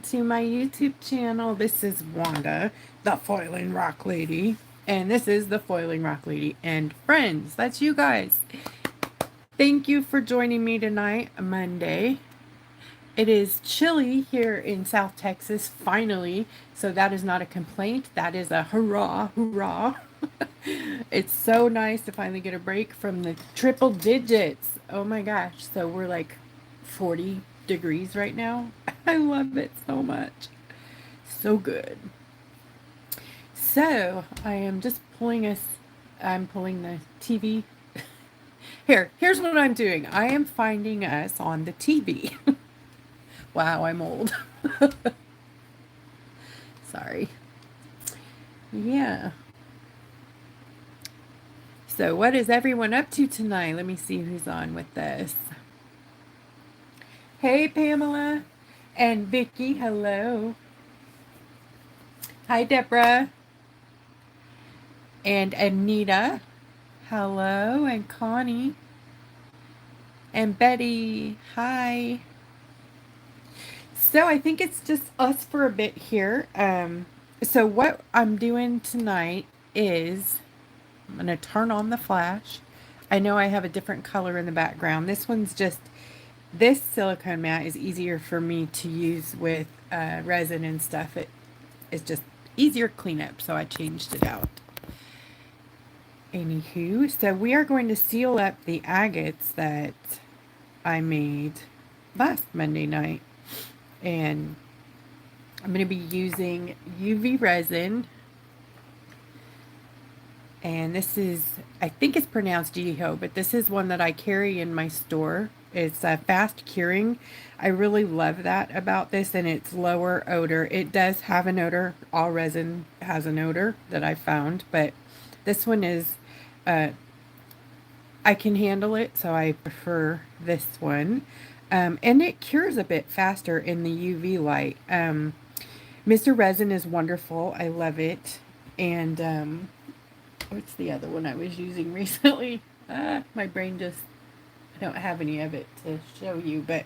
To my YouTube channel. This is Wanda, the Foiling Rock Lady, and this is the Foiling Rock Lady and friends. That's you guys. Thank you for joining me tonight, Monday. It is chilly here in South Texas, finally, so that is not a complaint. That is a hurrah, hurrah. It's so nice to finally get a break from the triple digits. Oh my gosh. So we're like 40 degrees right now. I love it so much. So good. So I am just I'm pulling the TV. Here's what I'm doing. I am finding us on the TV. Wow, I'm old. Sorry. Yeah. So what is everyone up to tonight? Let me see who's on with this. Hey, Pamela and Vicky. Hello. Hi, Deborah and Anita. Hello, and Connie and Betty. Hi. So I think it's just us for a bit here. So what I'm doing tonight is I'm going to turn on the flash. I know I have a different color in the background. This silicone mat is easier for me to use with resin and stuff. It is just easier cleanup, so I changed it out. Anywho, so we are going to seal up the agates that I made last Monday night. And I'm going to be using UV resin. And this is, I think it's pronounced Jiho, but this is one that I carry in my store. It's fast curing. I really love that about this, and it's lower odor. It does have an odor. All resin has an odor that I found, but this one is, I can handle it, so I prefer this one. And it cures a bit faster in the UV light. Mr. Resin is wonderful. I love it. And what's the other one I was using recently? My brain just, I don't have any of it to show you. But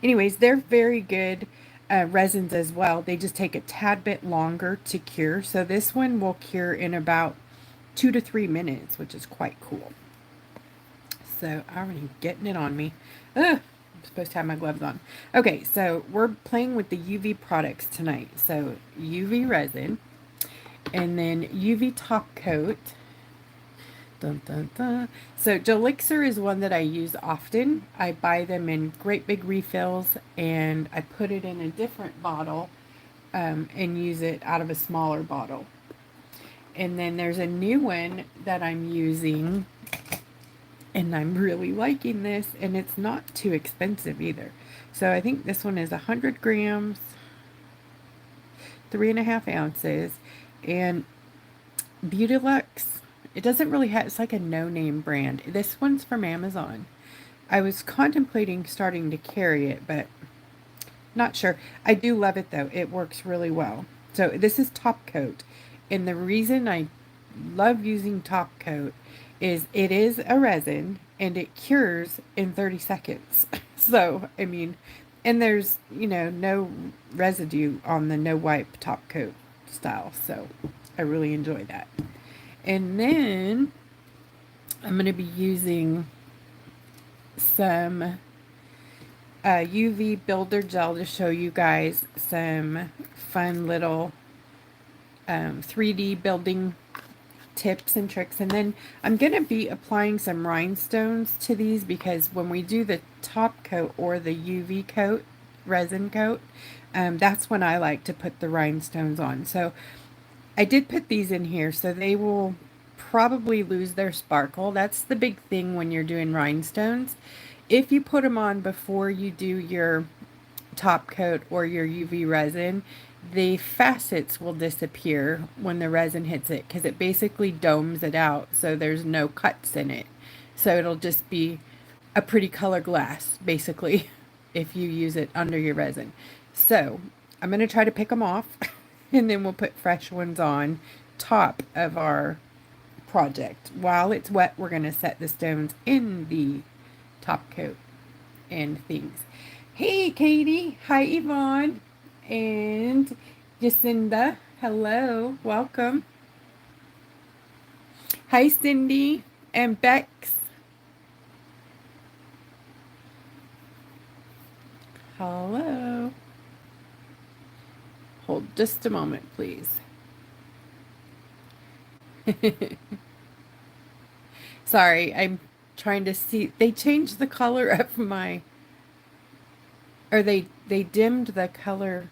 anyways, they're very good resins as well. They just take a tad bit longer to cure. So this one will cure in about 2 to 3 minutes, which is quite cool. So I'm already getting it on me. Ugh, I'm supposed to have my gloves on. Okay, so we're playing with the UV products tonight. So UV resin, and then UV top coat. Dun, dun, dun. So Gelixir is one that I use often. I buy them in great big refills, and I put it in a different bottle and use it out of a smaller bottle. And then there's a new one that I'm using, and I'm really liking this, and it's not too expensive either. So I think this one is 100 grams, 3.5 ounces, and Beautilux. It doesn't really have, it's like a no-name brand. This one's from Amazon. I was contemplating starting to carry it, but not sure. I do love it though. It works really well. So this is top coat. And the reason I love using top coat is it is a resin and it cures in 30 seconds. So, I mean, and there's, no residue on the no wipe top coat style. So I really enjoy that. And then I'm going to be using some UV builder gel to show you guys some fun little 3D building tips and tricks. And then I'm going to be applying some rhinestones to these, because when we do the top coat or the UV coat, resin coat, that's when I like to put the rhinestones on. So I did put these in here, so they will probably lose their sparkle. That's the big thing when you're doing rhinestones. If you put them on before you do your top coat or your UV resin, the facets will disappear when the resin hits it, because it basically domes it out, so there's no cuts in it. So it'll just be a pretty color glass, basically, if you use it under your resin. So I'm going to try to pick them off, and then we'll put fresh ones on top of our project. While it's wet, we're going to set the stones in the top coat and things. Hey, Katie. Hi, Yvonne. And Jacinda, hello, welcome. Hi, Cindy and Bex. Hello. Hold just a moment, please. Sorry, I'm trying to see. They changed the color of my, or they dimmed the color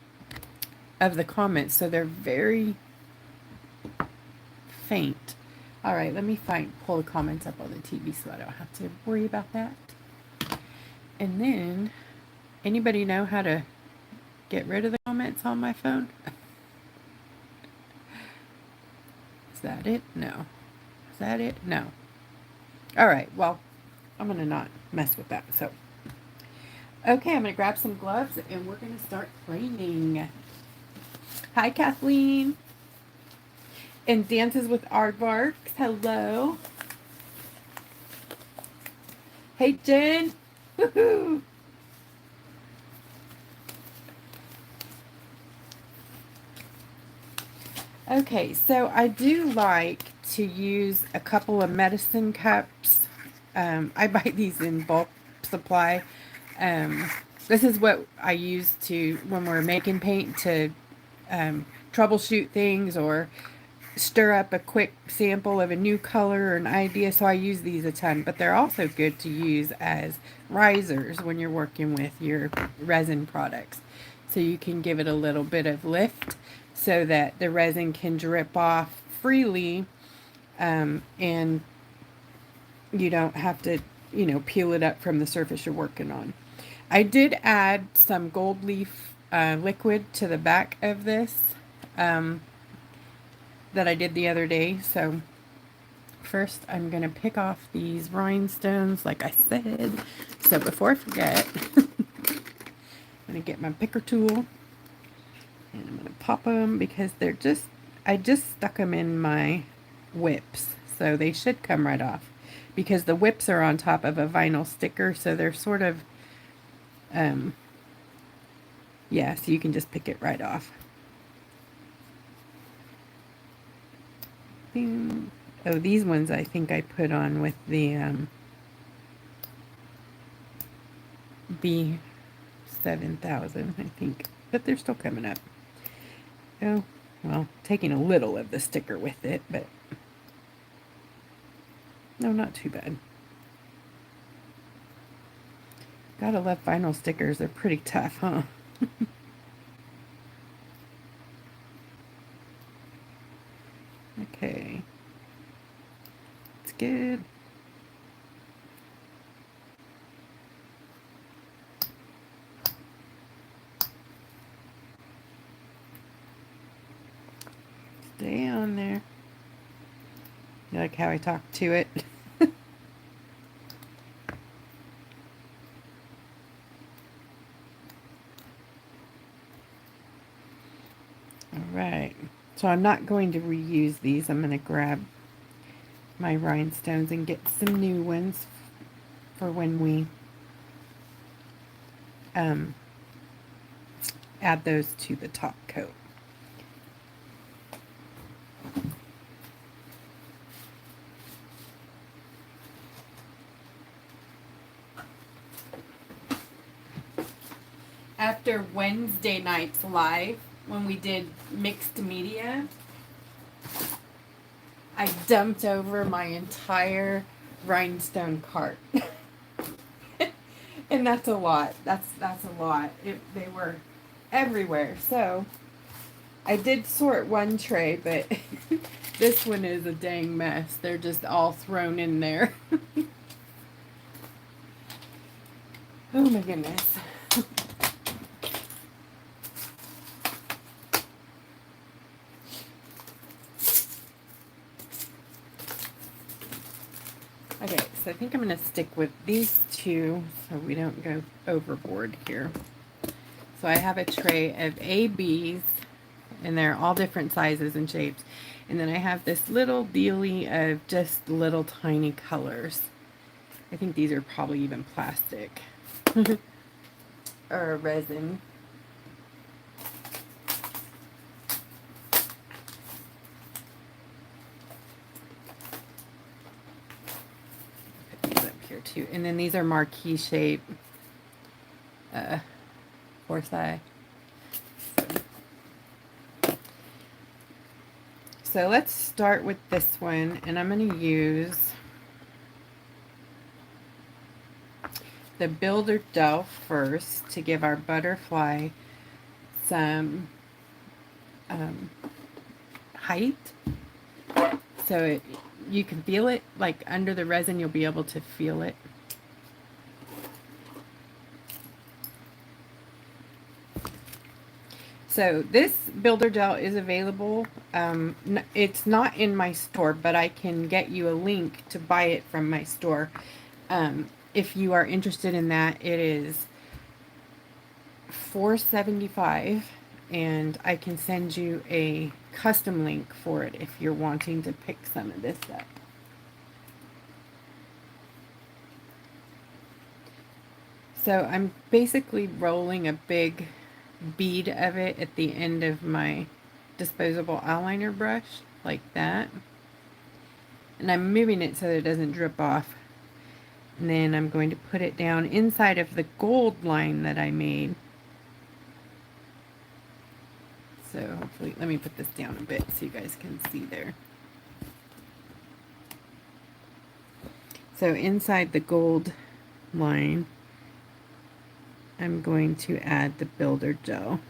of the comments, so they're very faint. All right, let me pull the comments up on the TV so I don't have to worry about that. And then, anybody know how to get rid of the comments on my phone? Is that it? No. Is that it? No. All right, well, I'm going to not mess with that. So, okay, I'm going to grab some gloves and we're going to start cleaning. Hi, Kathleen. And Dances with Aardvarks. Hello. Hey, Jen. Woohoo. Okay, so I do like to use a couple of medicine cups. I buy these in bulk supply. This is what I use to, when we're making paint, to troubleshoot things or stir up a quick sample of a new color or an idea. So I use these a ton, but they're also good to use as risers when you're working with your resin products. So you can give it a little bit of lift so that the resin can drip off freely, and you don't have to, peel it up from the surface you're working on. I did add some gold leaf liquid to the back of this that I did the other day. So first I'm going to pick off these rhinestones like I said. So before I forget, I'm going to get my picker tool and I'm going to pop them because I just stuck them in my whips. So they should come right off because the whips are on top of a vinyl sticker. So they're sort of, yeah, so you can just pick it right off. Oh, these ones I think I put on with the B7000, I think, but they're still coming up. Oh, well, taking a little of the sticker with it, but no, not too bad. Gotta love vinyl stickers. They're pretty tough, huh? Okay. It's good. Stay on there. You like how I talk to it? Alright. So I'm not going to reuse these. I'm going to grab my rhinestones and get some new ones for when we add those to the top coat. After Wednesday night's live, when we did mixed media, I dumped over my entire rhinestone cart. And that's a lot. That's a lot. They were everywhere. So I did sort one tray, but this one is a dang mess. They're just all thrown in there. Oh my goodness. Okay, so I think I'm going to stick with these two so we don't go overboard here. So I have a tray of ABs, and they're all different sizes and shapes. And then I have this little dealie of just little tiny colors. I think these are probably even plastic or resin. too. And then these are marquee shape horse eye. So let's start with this one, and I'm going to use the Builder Gel first to give our butterfly some height. So you can feel it, like under the resin you'll be able to feel it. So this Builder Gel is available. It's not in my store, but I can get you a link to buy it from my store. If you are interested in that, it is $4.75, and I can send you a custom link for it if you're wanting to pick some of this up. So I'm basically rolling a big bead of it at the end of my disposable eyeliner brush, like that. And I'm moving it so that it doesn't drip off. And then I'm going to put it down inside of the gold line that I made. So hopefully, let me put this down a bit so you guys can see there. So inside the gold line, I'm going to add the Builder Gel.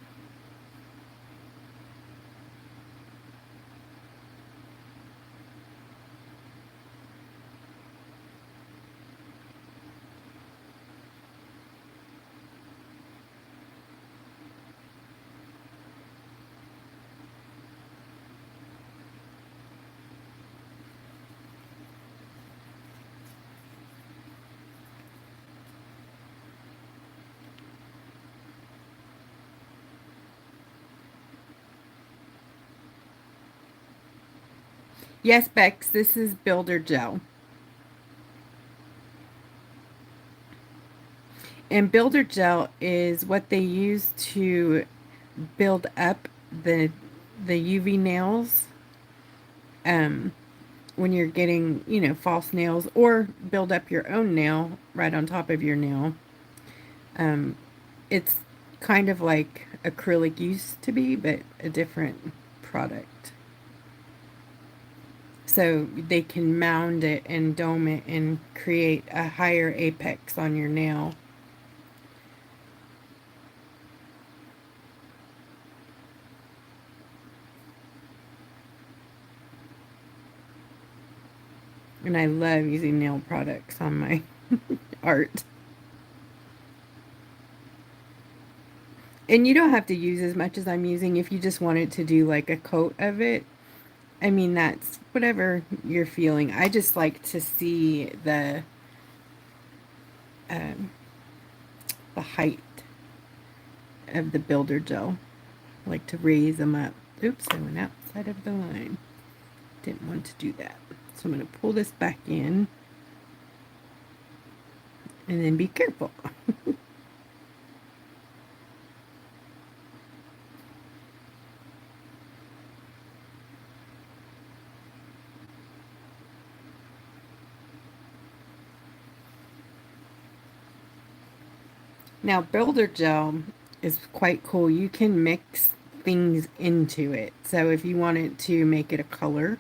Yes, Bex, this is Builder Gel. And Builder Gel is what they use to build up the UV nails when you're getting, you know, false nails, or build up your own nail right on top of your nail. It's kind of like acrylic used to be, but a different product. So they can mound it and dome it and create a higher apex on your nail. And I love using nail products on my art. And you don't have to use as much as I'm using if you just wanted to do like a coat of it. I mean, that's whatever you're feeling. I just like to see the height of the Builder Gel. I like to raise them up. Oops, I went outside of the line. Didn't want to do that. So I'm going to pull this back in. And then be careful. Now, Builder Gel is quite cool. You can mix things into it. So if you wanted to make it a color,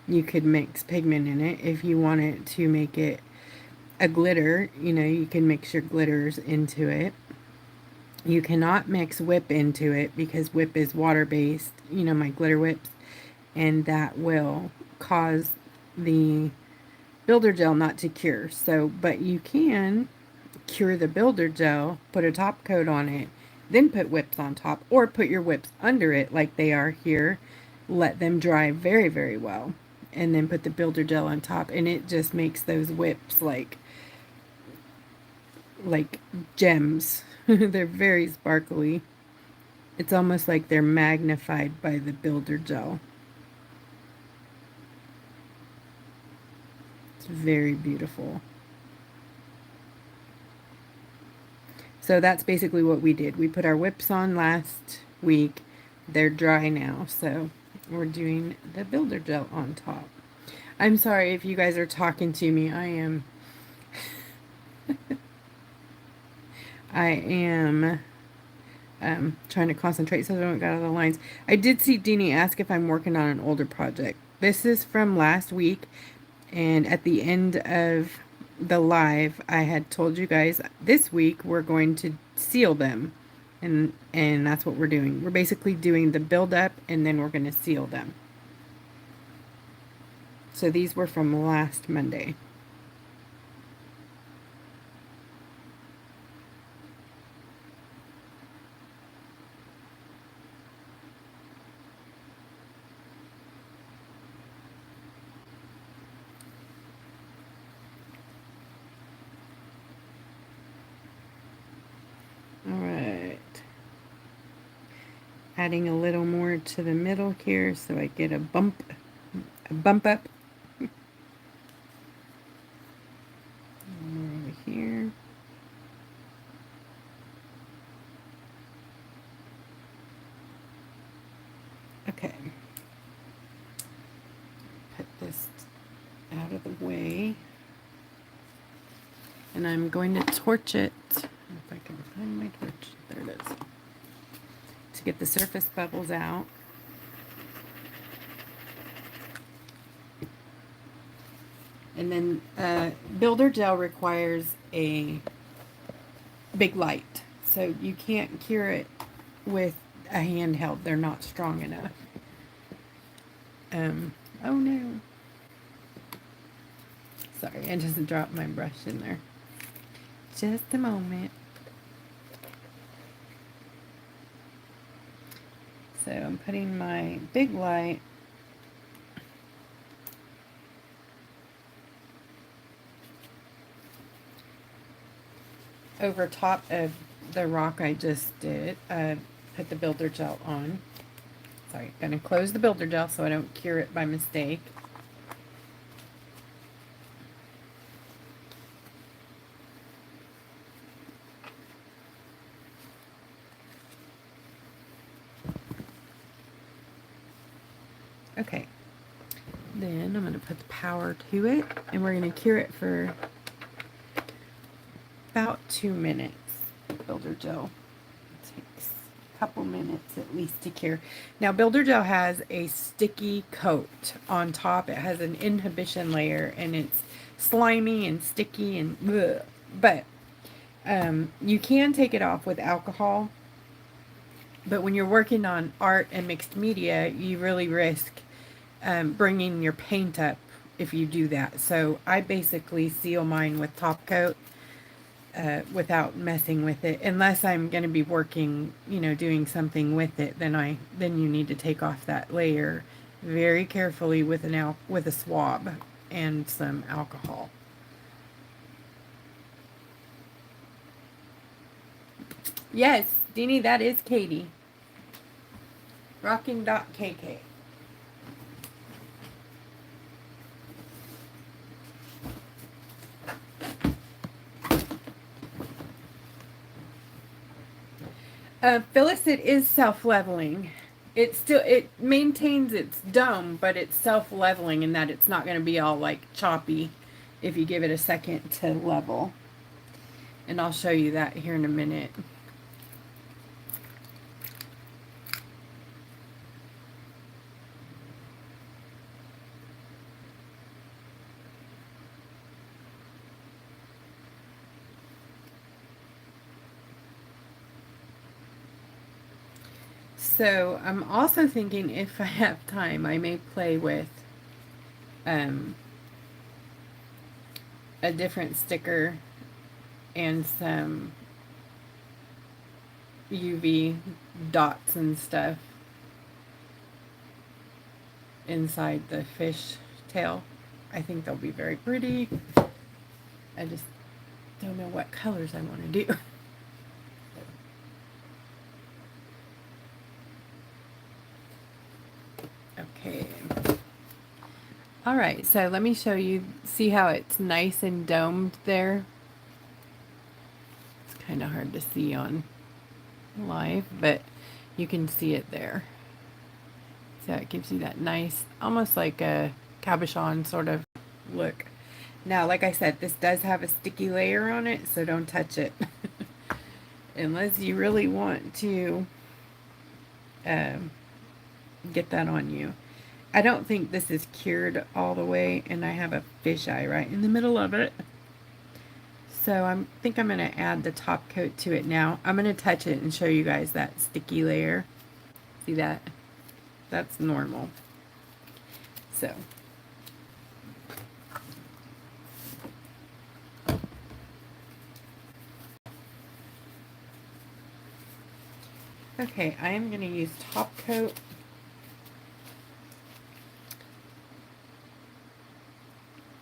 you could mix pigment in it. If you wanted to make it a glitter, you know, you can mix your glitters into it. You cannot mix whip into it because whip is water-based, you know, my glitter whips, and that will cause the Builder Gel not to cure. So, but you can cure the Builder Gel, put a top coat on it, then put whips on top, or put your whips under it like they are here. Let them dry very, very well, and then put the Builder Gel on top, and it just makes those whips like gems. They're very sparkly. It's almost like they're magnified by the Builder Gel. It's very beautiful. So that's basically what we did. We put our whips on last week. They're dry now, so we're doing the Builder Gel on top. I'm sorry if you guys are talking to me. I am I am trying to concentrate so I don't get out of the lines. I did see Deanie ask if I'm working on an older project. This is from last week, and at the end of the live, I had told you guys this week we're going to seal them, and that's what we're doing. We're basically doing the build up, and then we're going to seal them. So these were from last Monday. All right. Adding a little more to the middle here so I get a bump up. More over here. Okay. Put this out of the way. And I'm going to torch it. If I can find my torch. There it is. To get the surface bubbles out. And then builder gel requires a big light. So you can't cure it with a handheld. They're not strong enough. Oh no. Sorry, I just dropped my brush in there. Just a moment. So I'm putting my big light over top of the rock I just did. Put the builder gel on. Sorry, gonna close the builder gel so I don't cure it by mistake. Okay, then I'm going to put the power to it, and we're going to cure it for about 2 minutes. Builder gel takes a couple minutes at least to cure. Now, builder gel has a sticky coat on top. It has an inhibition layer, and it's slimy and sticky and bleh. But you can take it off with alcohol. But when you're working on art and mixed media, you really risk bringing your paint up if you do that. So I basically seal mine with top coat without messing with it, unless I'm going to be working, doing something with it. Then you need to take off that layer very carefully with a swab and some alcohol. Yes, Deanie, that is Katie. Rocking.kk. Phyllis, it is self-leveling. It maintains its dome, but it's self-leveling in that it's not going to be all like choppy if you give it a second to level. And I'll show you that here in a minute. So I'm also thinking if I have time, I may play with a different sticker and some UV dots and stuff inside the fish tail. I think they'll be very pretty. I just don't know what colors I want to do. Okay. All right, so let me show you, see how it's nice and domed there? It's kind of hard to see on live, but you can see it there. So it gives you that nice, almost like a cabochon sort of look. Now, like I said, this does have a sticky layer on it, so don't touch it. unless you really want to um, get that on you. I don't think this is cured all the way, and I have a fisheye right in the middle of it. So I think I'm going to add the top coat to it now. I'm going to touch it and show you guys that sticky layer. See that? That's normal. So. Okay, I am going to use top coat.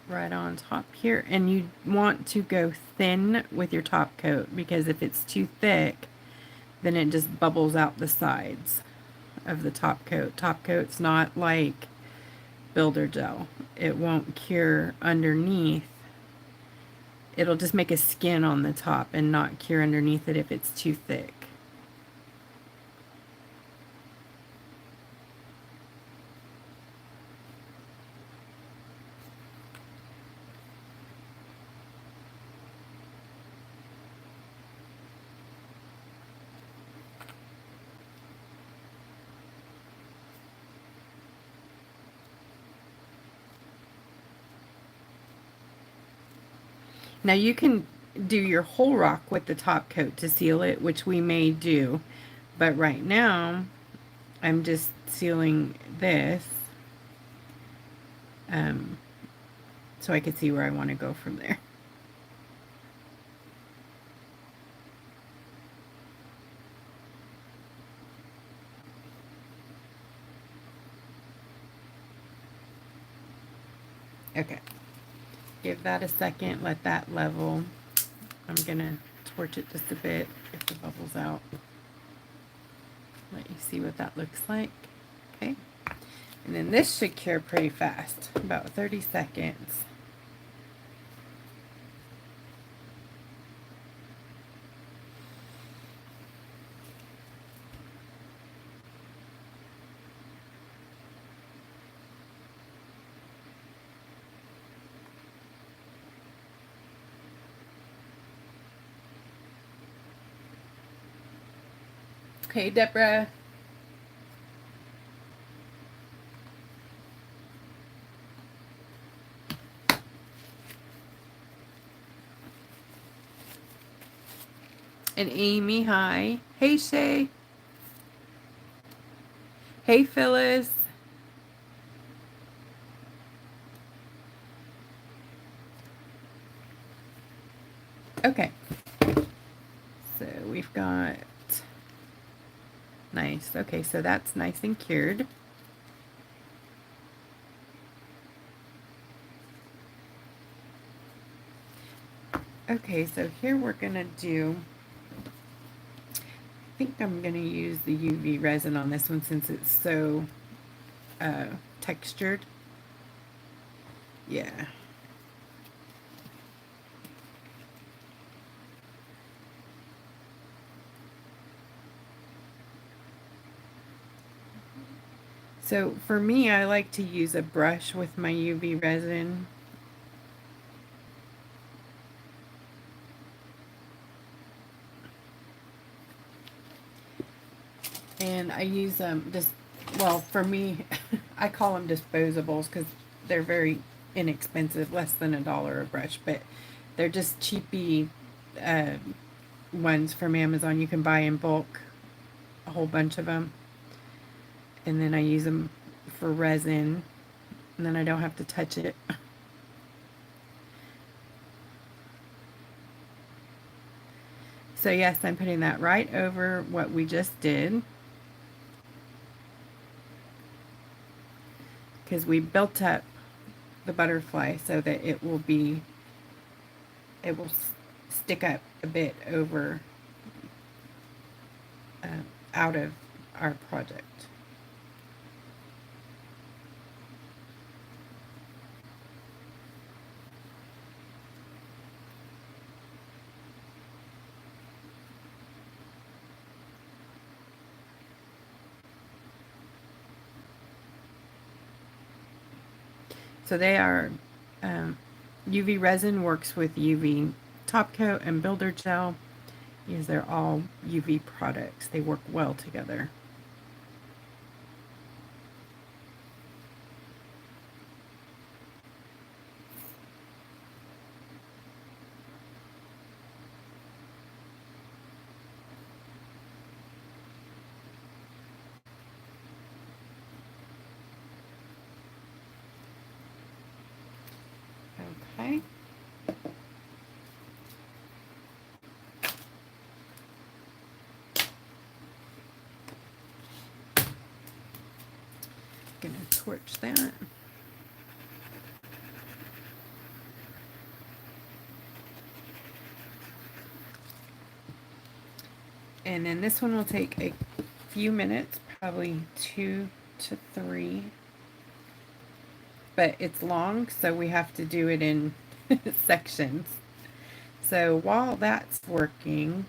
Right on top here, and you want to go thin with your top coat, because if it's too thick, then it just bubbles out the sides of the top coat. Top coat's not like builder gel. It won't cure underneath. It'll just make a skin on the top and not cure underneath it if it's too thick. Now you can do your whole rock with the top coat to seal it, which we may do, but right now I'm just sealing this so I can see where I want to go from there. Okay, give that a second, let that level. I'm gonna torch it just a bit, get the bubbles out. Let you see what that looks like. Okay, and then this should cure pretty fast, about 30 seconds. Okay, Deborah. And Amy, hi. Hey, Shay. Hey, Phyllis. Okay. So we've got, nice. Okay, so that's nice and cured. Okay, so here we're gonna do, I think I'm gonna use the UV resin on this one since it's so textured. Yeah. So for me, I like to use a brush with my UV resin. And I use just, well, for me, I call them disposables because they're very inexpensive, less than $1 a brush, but they're just cheapy ones from Amazon. You can buy in bulk, a whole bunch of them. And then I use them for resin, and then I don't have to touch it. So yes, I'm putting that right over what we just did, because we built up the butterfly so that it will stick up a bit over out of our project. So they are, UV resin works with UV top coat and builder gel, is they're all UV products. They work well together. Okay. Gonna torch that. And then this one will take a few minutes, probably 2 to 3. But it's long, so we have to do it in sections. So while that's working,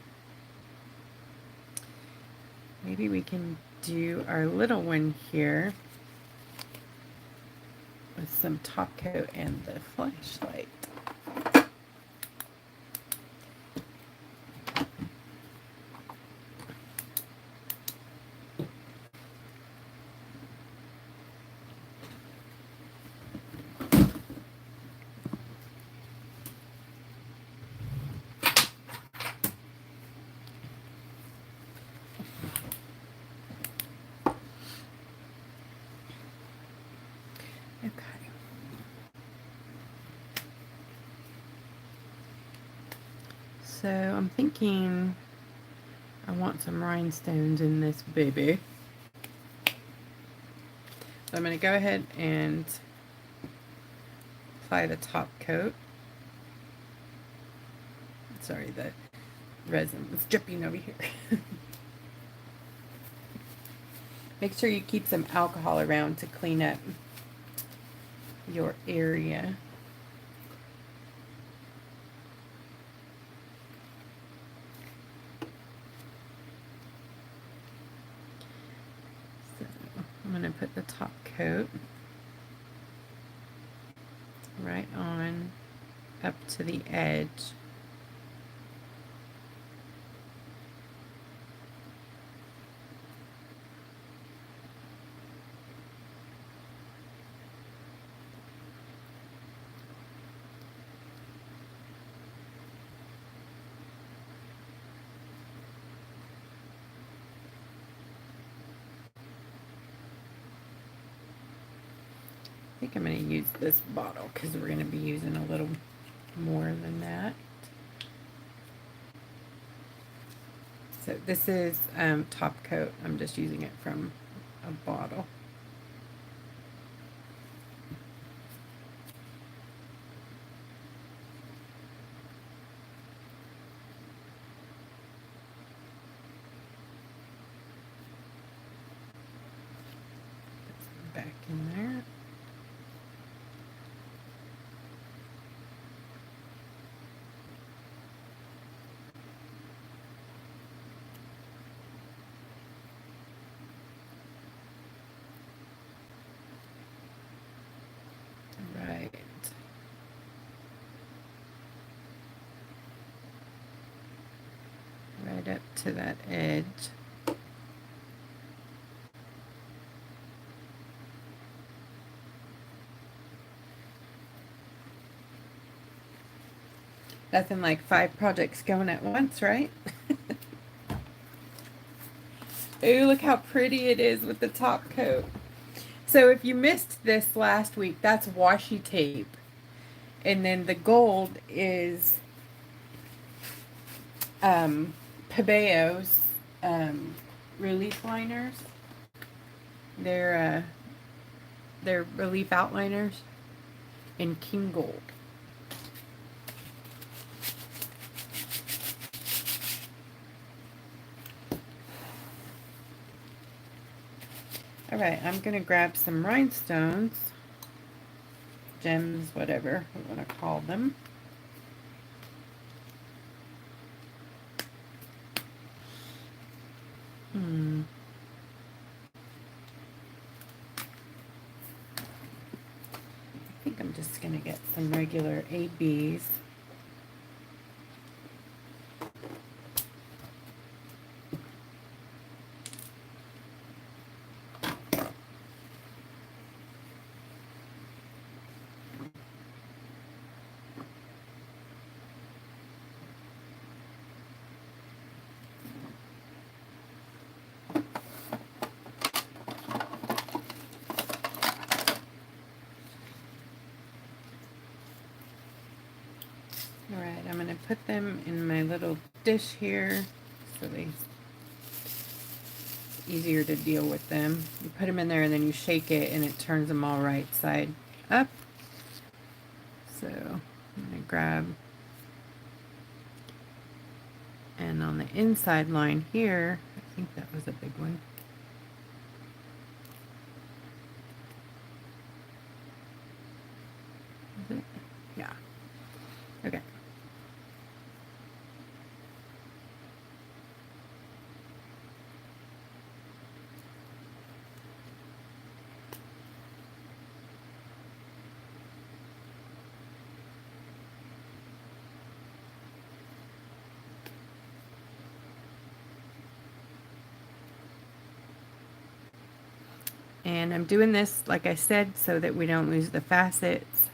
maybe we can do our little one here with some top coat and the flashlight. Okay. So I'm thinking I want some rhinestones in this baby. So I'm going to go ahead and apply the top coat. Sorry, the resin is dripping over here. Make sure you keep some alcohol around to clean up your area. So I'm going to put the top coat right on up to the edge. I think I'm going to use this bottle because we're going to be using a little more than that. So this is top coat. I'm just using it from a bottle. Put some back in there. Right. Right up to that edge. Nothing like 5 projects going at once, right? Ooh, look how pretty it is with the top coat. So if you missed this last week, that's washi tape. And then the gold is Pabeo's relief liners. They're relief outliners in King Gold. Alright, I'm going to grab some rhinestones, gems, whatever we want to call them. I think I'm just going to get some regular ABs. put them in my little dish here so it's easier to deal with them. You put them in there and then you shake it and it turns them all right side up. So I'm going to grab, and on the inside line here, I think that was a big one. Is it? Yeah. Okay. And I'm doing this, like I said, so that we don't lose the facets.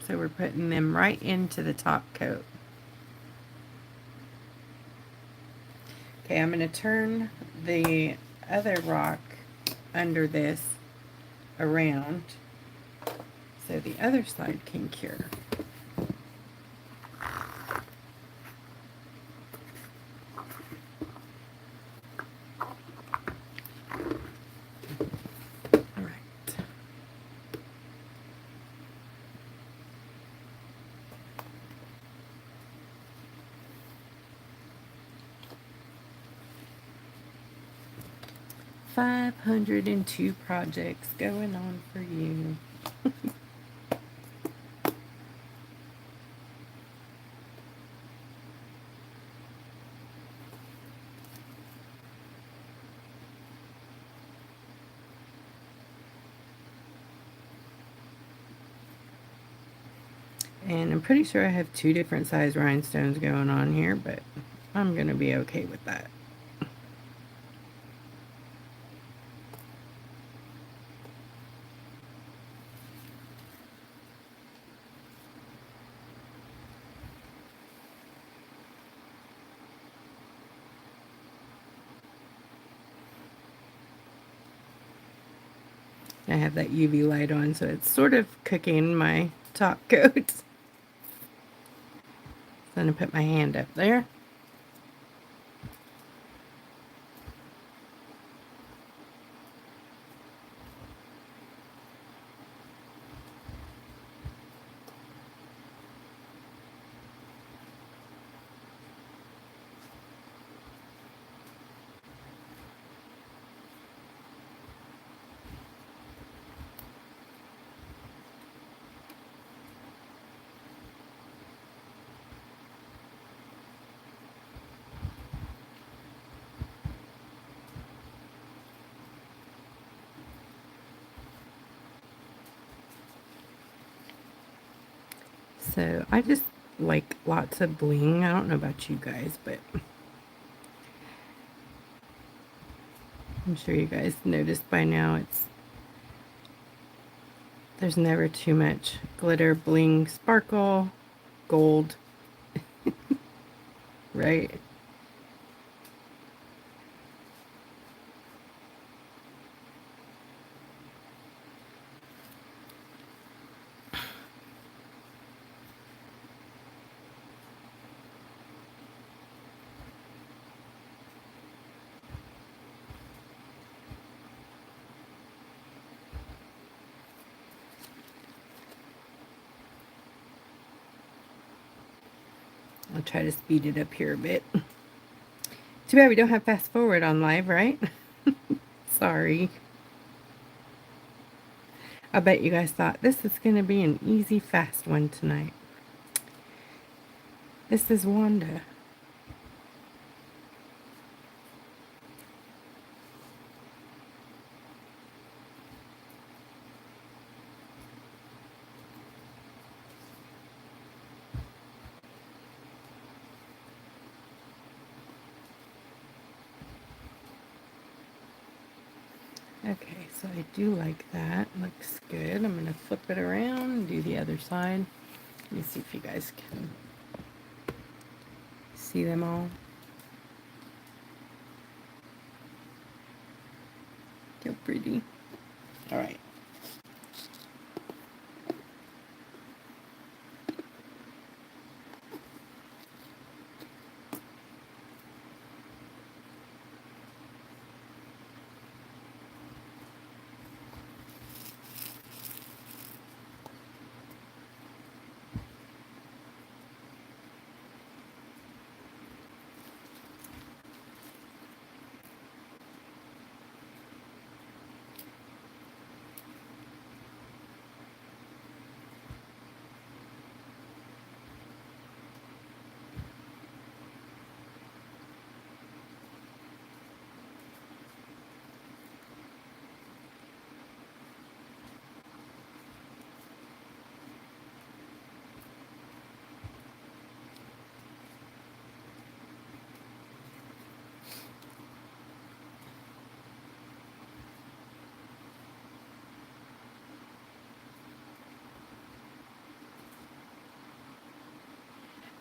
So we're putting them right into the top coat. Okay, I'm going to turn the other rock under this around so the other side can cure. All right. $502 projects going on for you. And I'm pretty sure I have 2 different size rhinestones going on here, but I'm going to be okay with that. I have that UV light on, so it's sort of cooking my top coat. So I'm going to put my hand up there. So I just like lots of bling. I don't know about you guys, but I'm sure you guys noticed by now there's never too much glitter, bling, sparkle, gold, right? I'll try to speed it up here a bit. Too bad we don't have fast forward on live, right? Sorry. I bet you guys thought this is going to be an easy, fast one tonight. This is Wanda. Okay, so I do like that. Looks good. I'm going to flip it around and do the other side. Let me see if you guys can see them all. So pretty. All right.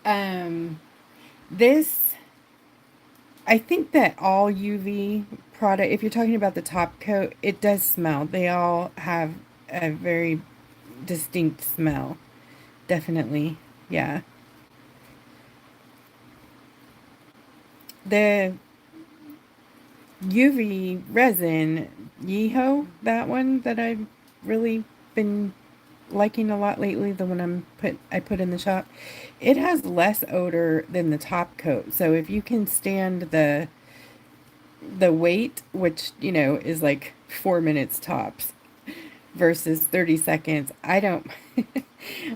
Um, this, I think that all UV product, if you're talking about the top coat, it does smell. They all have a very distinct smell. Definitely. Yeah. The UV resin, Yeho, that one that I've really been liking a lot lately, the one I put in the shop, it has less odor than the top coat. So if you can stand the wait, which, you know, is like 4 minutes tops versus 30 seconds, I don't,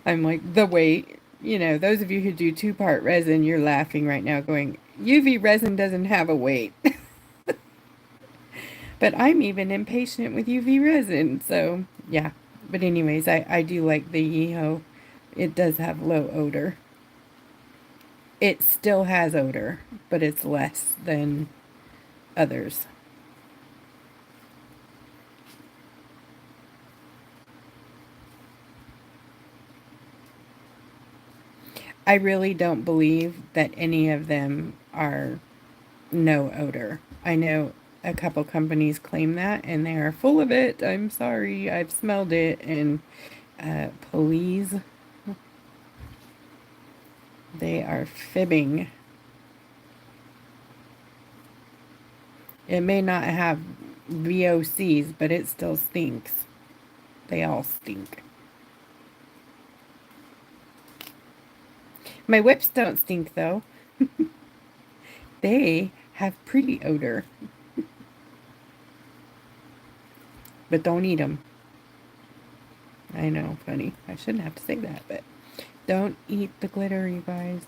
I'm like, the wait, you know, those of you who do two-part resin, you're laughing right now going, UV resin doesn't have a wait. But I'm even impatient with UV resin, so yeah. But anyways, I do like the Yeho. It does have low odor. It still has odor, but it's less than others. I really don't believe that any of them are no odor. I know a couple companies claim that, and they are full of it. I'm sorry, I've smelled it, and please, they are fibbing. It may not have VOCs, but it still stinks. They all stink. My whips don't stink though. They have pretty odor, but don't eat them. I know, funny. I shouldn't have to say that, but don't eat the glitter, you guys.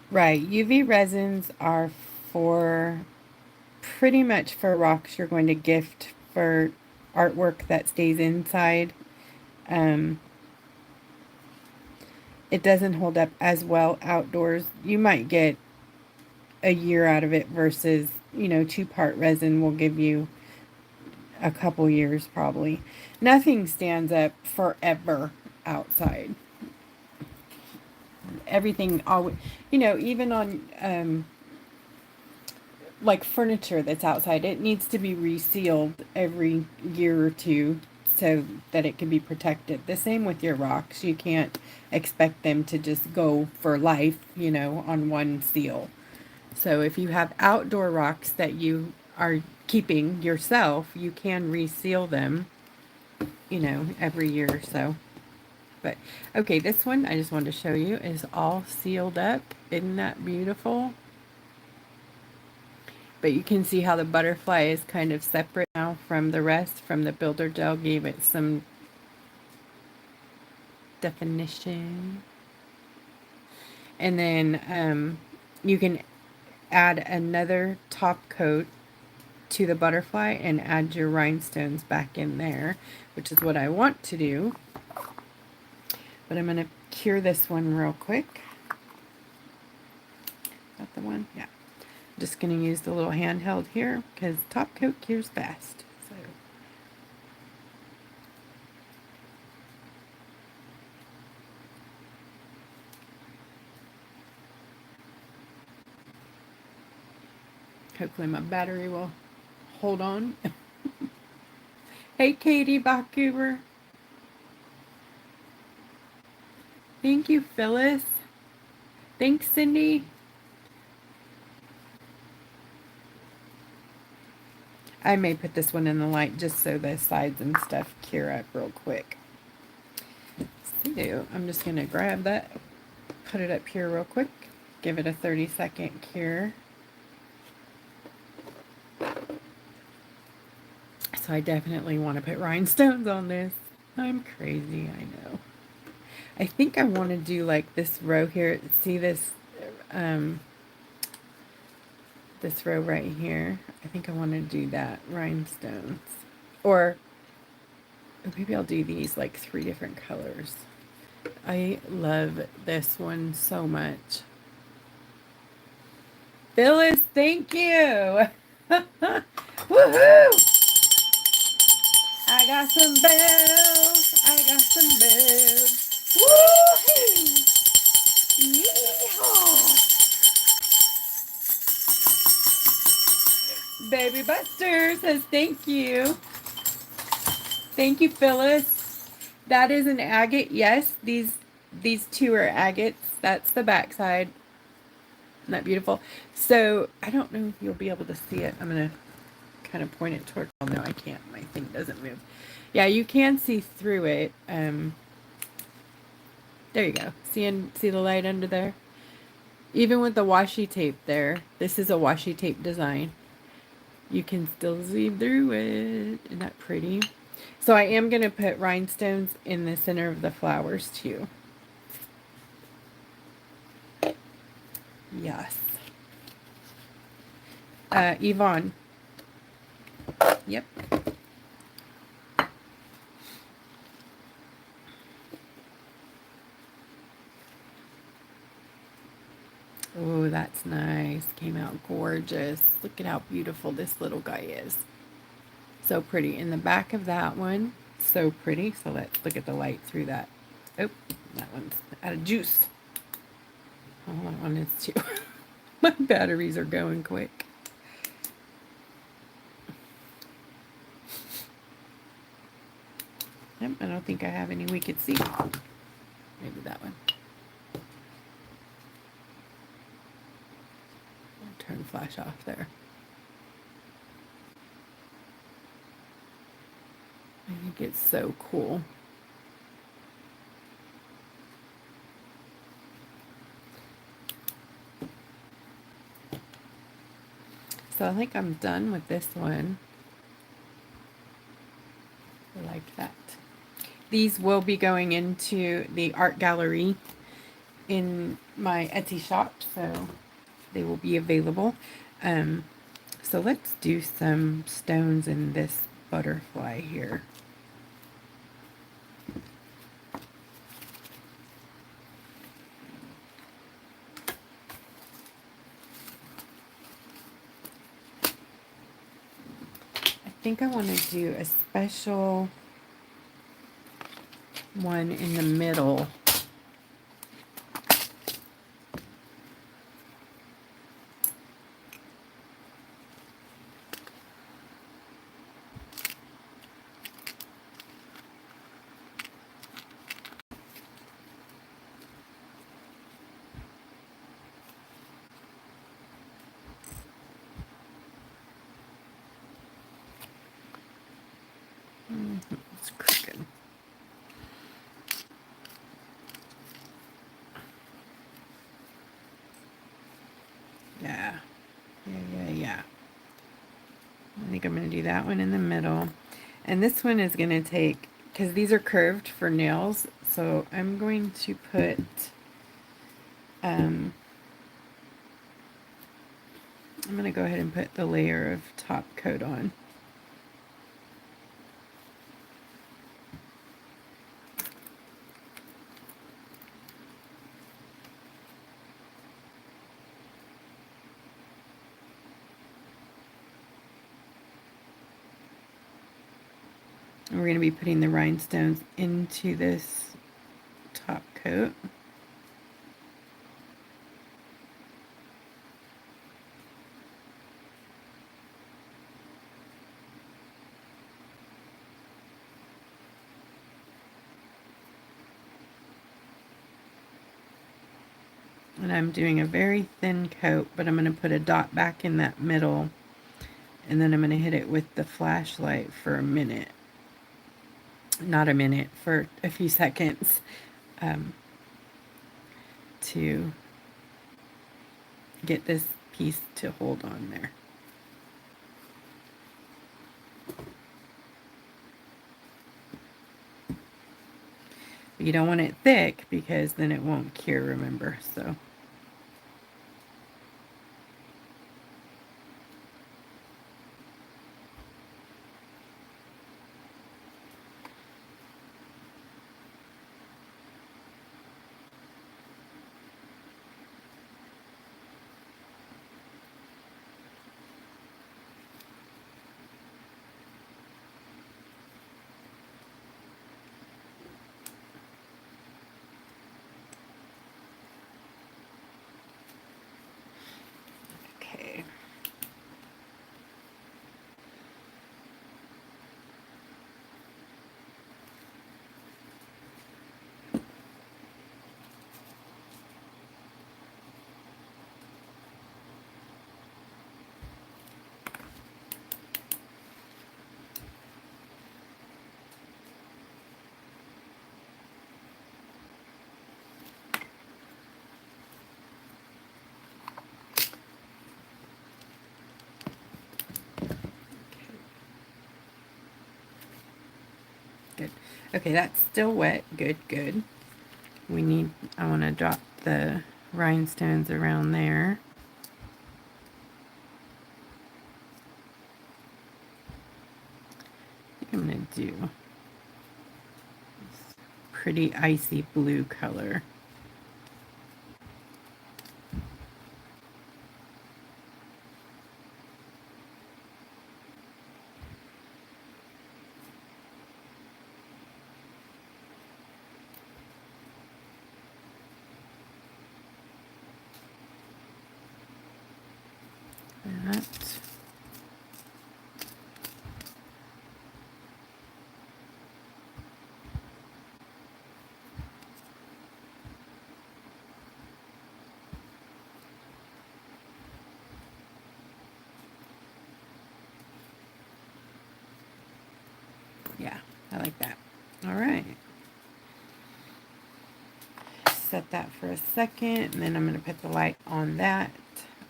Right, UV resins are for pretty much for rocks you're going to gift for artwork that stays inside. Um, it doesn't hold up as well outdoors. You might get a year out of it versus, you know, two-part resin will give you a couple years probably. Nothing stands up forever outside. Everything always, you know, even on like furniture that's outside, it needs to be resealed every year or two so that it can be protected. The same with your rocks. You can't expect them to just go for life, you know, on one seal. So if you have outdoor rocks that you are keeping yourself, you can reseal them, you know, every year or so. But okay, this one I just wanted to show you is all sealed up. Isn't that beautiful? But you can see how the butterfly is kind of separate now from the rest, from the builder gel gave it some definition. And then you can add another top coat to the butterfly and add your rhinestones back in there, which is what I want to do. But I'm going to cure this one real quick. Is that the one? Yeah. I'm just going to use the little handheld here because top coat cures fast. So hopefully my battery will hold on. Hey, Katie Bachhuber. Thank you, Phyllis. Thanks, Cindy. I may put this one in the light just so the sides and stuff cure up real quick. So I'm just going to grab that, put it up here real quick, give it a 30-second cure. So I definitely want to put rhinestones on this. I'm crazy, I know. I think I want to do like this row here. See this this row right here? I think I want to do that, rhinestones. Or maybe I'll do these like 3 different colors. I love this one so much. Phyllis, thank you. Woohoo! I got some bells. I got some bells. Woohoo! Yeehaw! Baby Buster says thank you. Thank you, Phyllis. That is an agate. Yes, these two are agates. That's the back side. Isn't that beautiful? So I don't know if you'll be able to see it. I'm gonna kind of point it toward. Oh no, I can't. My thing doesn't move. Yeah, you can see through it. There you go. See the light under there? Even with the washi tape there, this is a washi tape design. You can still see through it. Isn't that pretty? So I am going to put rhinestones in the center of the flowers too. Yes. Yvonne. Yep. Oh, that's nice. Came out gorgeous. Look at how beautiful this little guy is. So pretty. In the back of that one, so pretty. So let's look at the light through that. Oh, that one's out of juice. Oh, that one is too. My batteries are going quick. Yep, I don't think I have any we could see. Maybe that one. I'll turn flash off there. I think it's so cool. So I think I'm done with this one. I like that. These will be going into the art gallery in my Etsy shop, so they will be available. So let's do some stones in this butterfly here. I think I want to do a special one in the middle. It's crooked. Yeah. Yeah. I think I'm going to do that one in the middle. And this one is going to take, because these are curved for nails, so I'm going to put, I'm going to go ahead and put the layer of top coat on. And we're going to be putting the rhinestones into this top coat. And I'm doing a very thin coat, but I'm going to put a dot back in that middle, and then I'm going to hit it with the flashlight for a minute. Not a minute, for a few seconds, to get this piece to hold on there. You don't want it thick because then it won't cure, remember, so. good. Okay, that's still wet. Good, good. I want to drop the rhinestones around there. I think I'm going to do this pretty icy blue color. That. Yeah, I like that. All right. Set that for a second, and then I'm going to put the light on that,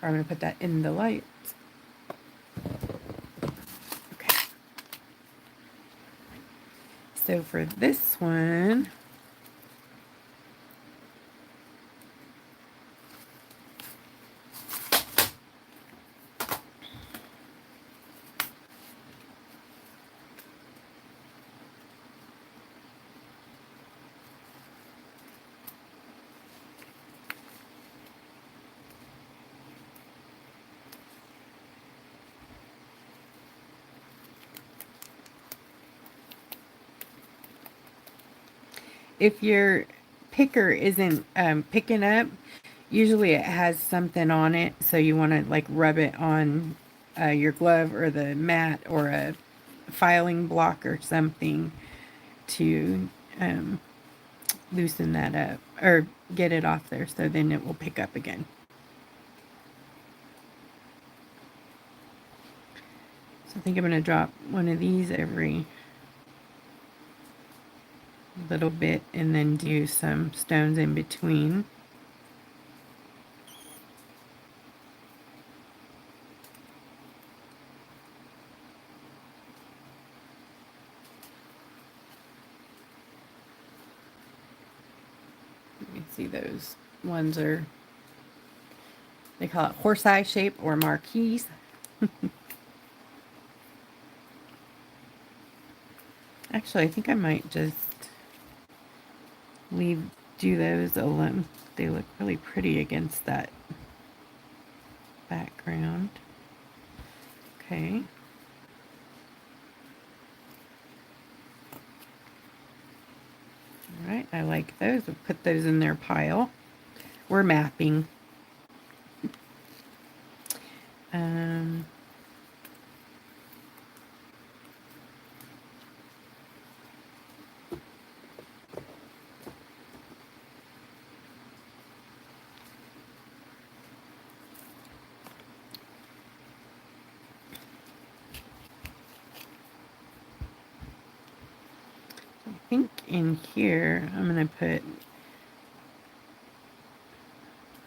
or I'm going to put that in the light. Okay. So for this one, if your picker isn't picking up, usually it has something on it, so you want to like rub it on your glove or the mat or a filing block or something to loosen that up or get it off there, so then it will pick up again. So I think I'm going to drop one of these every little bit and then do some stones in between. You can see those ones are, they call it horse eye shape or marquise. Actually, I think I might just do those alone. They look really pretty against that background. Okay. All right, I like those. We'll put those in their pile. We're mapping. I think in here I'm going to put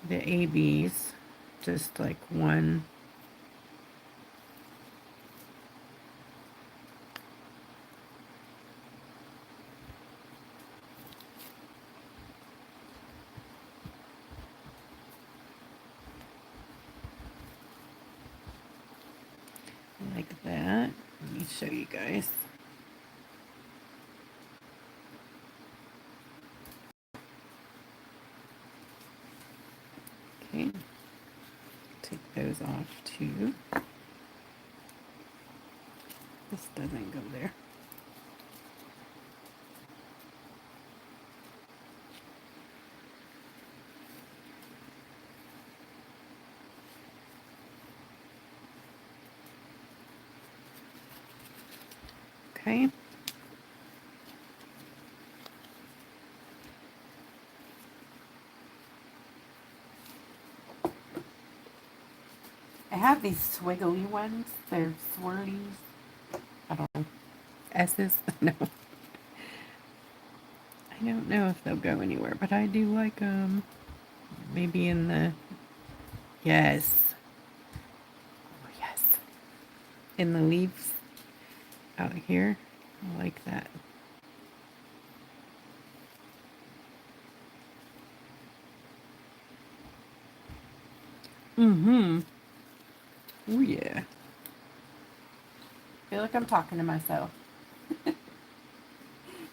the ABs, just like one. Like that. Let me show you guys. Okay. Take those off too. This doesn't go there. Okay. I have these swiggly ones. They're swirlies. I don't know. S's? No. I don't know if they'll go anywhere, but I do like them. Maybe in the... Yes. Oh, yes. In the leaves out here. I like that. Mm-hmm. Oh, yeah. I feel like I'm talking to myself.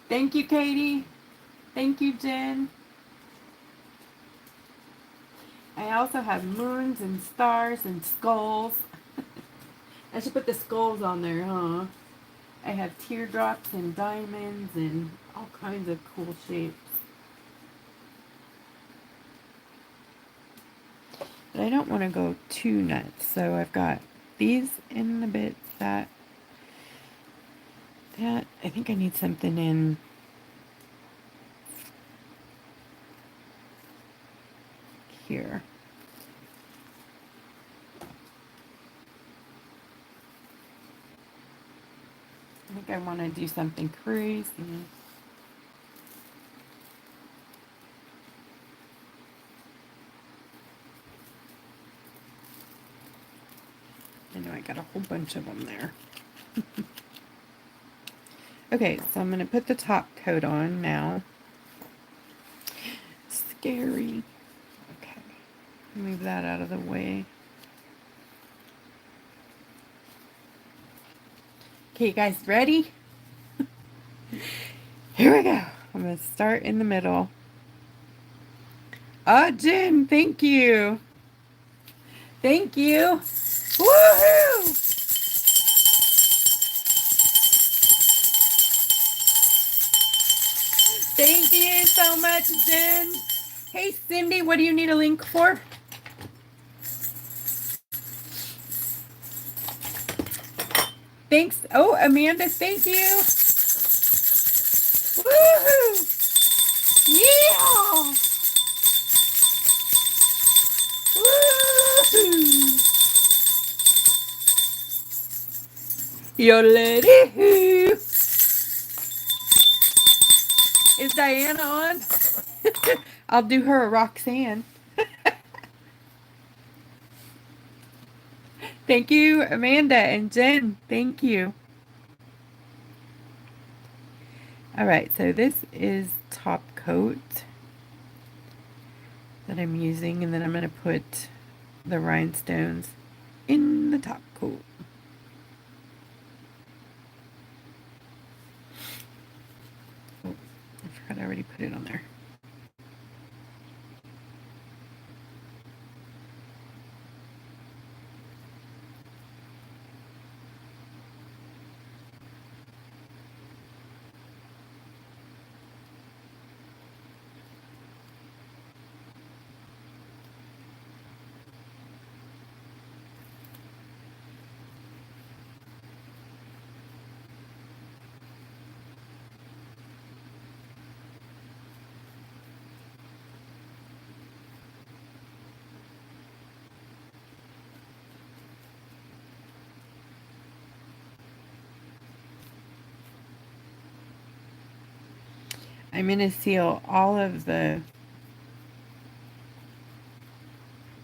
Thank you, Katie. Thank you, Jen. I also have moons and stars and skulls. I should put the skulls on there, huh? I have teardrops and diamonds and all kinds of cool shapes. But I don't want to go too nuts, so I've got these in the bits that I think I need something in here. I think I want to do something crazy. I know I got a whole bunch of them there. Okay, so I'm going to put the top coat on now. Scary. Okay, move that out of the way. Okay, you guys ready? Here we go. I'm going to start in the middle. Oh, Jen, thank you. Thank you. Woohoo! Thank you so much, Jen. Hey, Cindy, what do you need a link for? Thanks. Oh, Amanda, thank you. Woohoo! Yeah! Woohoo! Yodelity. Is Diana on? I'll do her a Roxanne. Thank you, Amanda and Jen. Thank you. All right, so this is top coat that I'm using, and then I'm going to put the rhinestones in the top coat. Oh, I forgot I already put it on there. I'm going to seal all of the,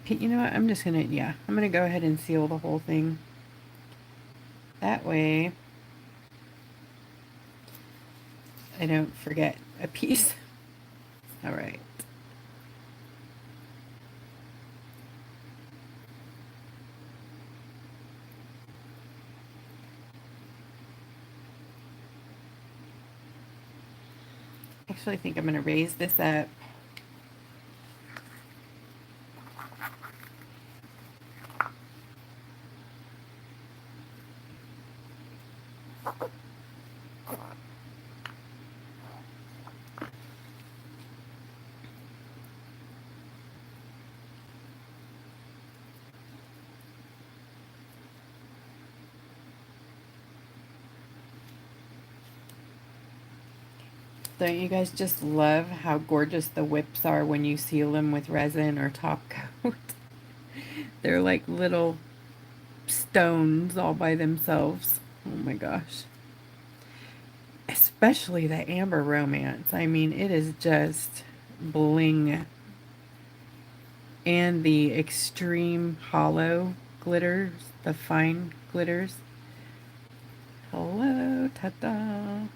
you know what, I'm just going to, yeah, I'm going to go ahead and seal the whole thing. That way I don't forget a piece. All right. Actually, I think I'm going to raise this up. Don't you guys just love how gorgeous the whips are when you seal them with resin or top coat? They're like little stones all by themselves. Oh my gosh. Especially the Amber Romance. I mean, it is just bling. And the extreme hollow glitters, the fine glitters. Hello, ta-da.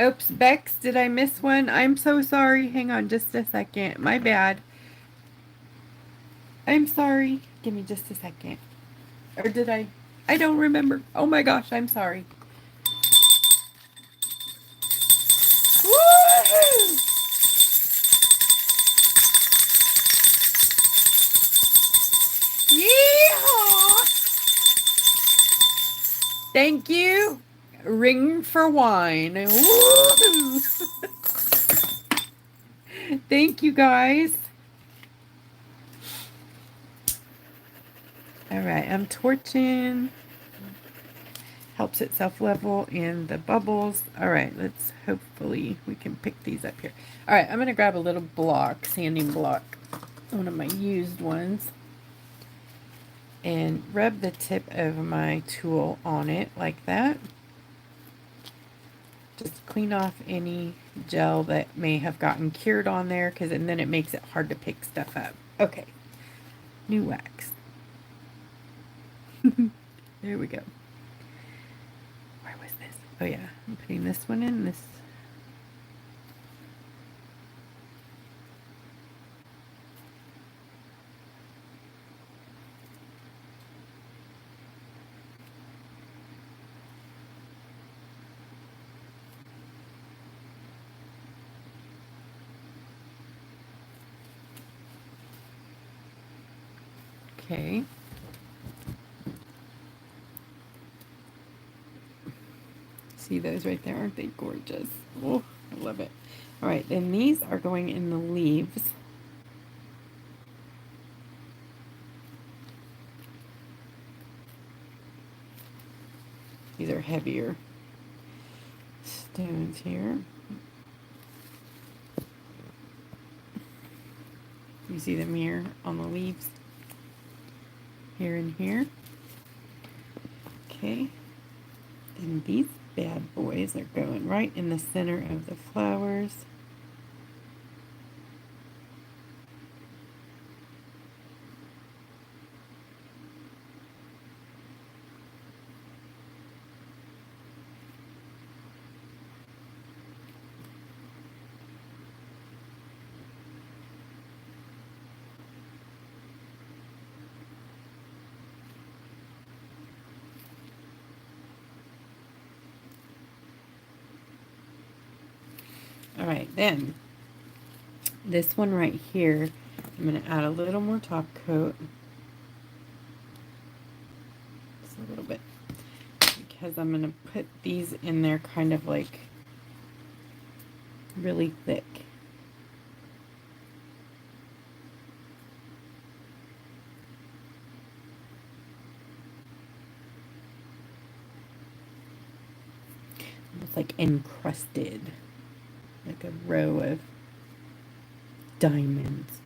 Oops, Bex, did I miss one? I'm so sorry. Hang on just a second. My bad. I'm sorry. Give me just a second. Or did I? I don't remember. Oh my gosh, I'm sorry. Woohoo! Yeehaw! Thank you. Ring for wine. Woohoo! Thank you guys. All right, I'm torching. Helps it self-level in the bubbles. All right, let's hopefully we can pick these up here. All right, I'm gonna grab a little block, sanding block, one of my used ones, and rub the tip of my tool on it like that. Just clean off any gel that may have gotten cured on there, and then it makes it hard to pick stuff up. Okay, new wax. There we go. Where was this? Oh yeah, I'm putting this one in, this. Okay. See those right there? Aren't they gorgeous? Oh, I love it. All right, then these are going in the leaves. These are heavier stones here. You see them here on the leaves? Here and here. Okay. And these bad boys are going right in the center of the flowers. All right, then this one right here, I'm going to add a little more top coat. Just a little bit. Because I'm going to put these in there kind of like really thick. It's like encrusted. Like a row of diamonds.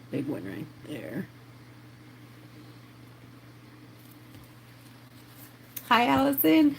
Big one right there. Hi, Allison.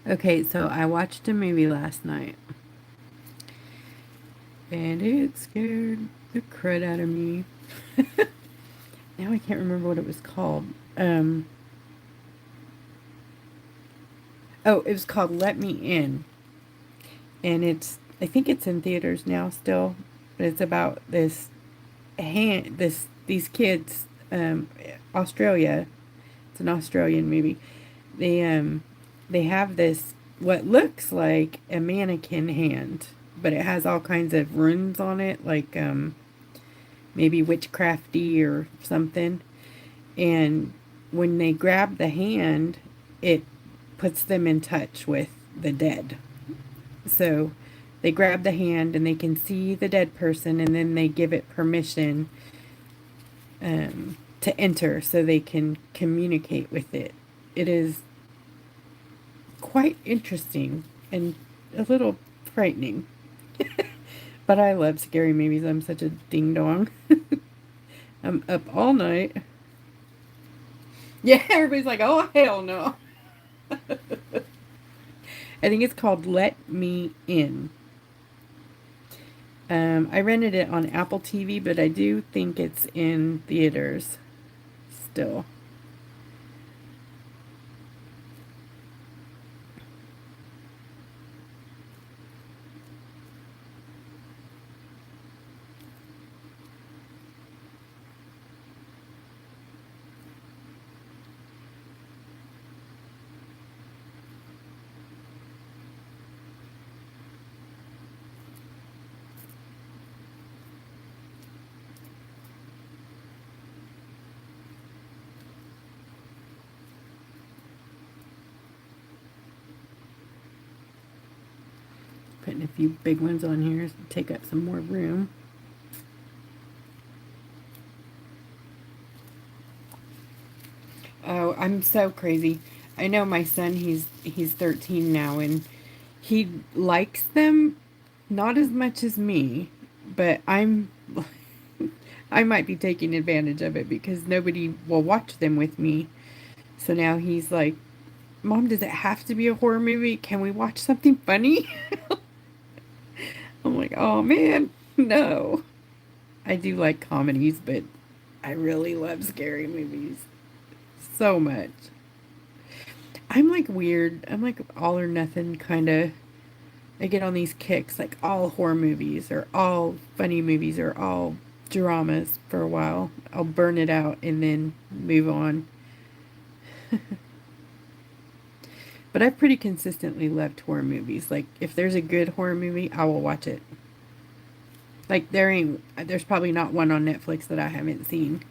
Okay, so I watched a movie last night. And it scared the crud out of me. Now I can't remember what it was called. Oh, it was called Let Me In. And I think it's in theaters now still, but it's about these kids, Australia. It's an Australian movie. They have this, what looks like a mannequin hand, but it has all kinds of runes on it, like, maybe witchcrafty or something. And when they grab the hand, it puts them in touch with the dead. So they grab the hand and they can see the dead person, and then they give it permission to enter so they can communicate with it. It is quite interesting and a little frightening. But I love scary movies. I'm such a ding dong. I'm up all night. Yeah, everybody's like, oh, hell no. I think it's called Let Me In. I rented it on Apple TV, but I do think it's in theaters still. Putting a few big ones on here to take up some more room. Oh, I'm so crazy. I know my son, he's 13 now, and he likes them not as much as me, but I might be taking advantage of it because nobody will watch them with me. So now he's like, Mom, does it have to be a horror movie? Can we watch something funny? I'm like, oh man, no. I do like comedies, but I really love scary movies so much. I'm like weird. I'm like all or nothing kind of. I get on these kicks, like all horror movies or all funny movies or all dramas for a while. I'll burn it out and then move on. But I've pretty consistently loved horror movies. Like if there's a good horror movie, I will watch it. Like there's probably not one on Netflix that I haven't seen.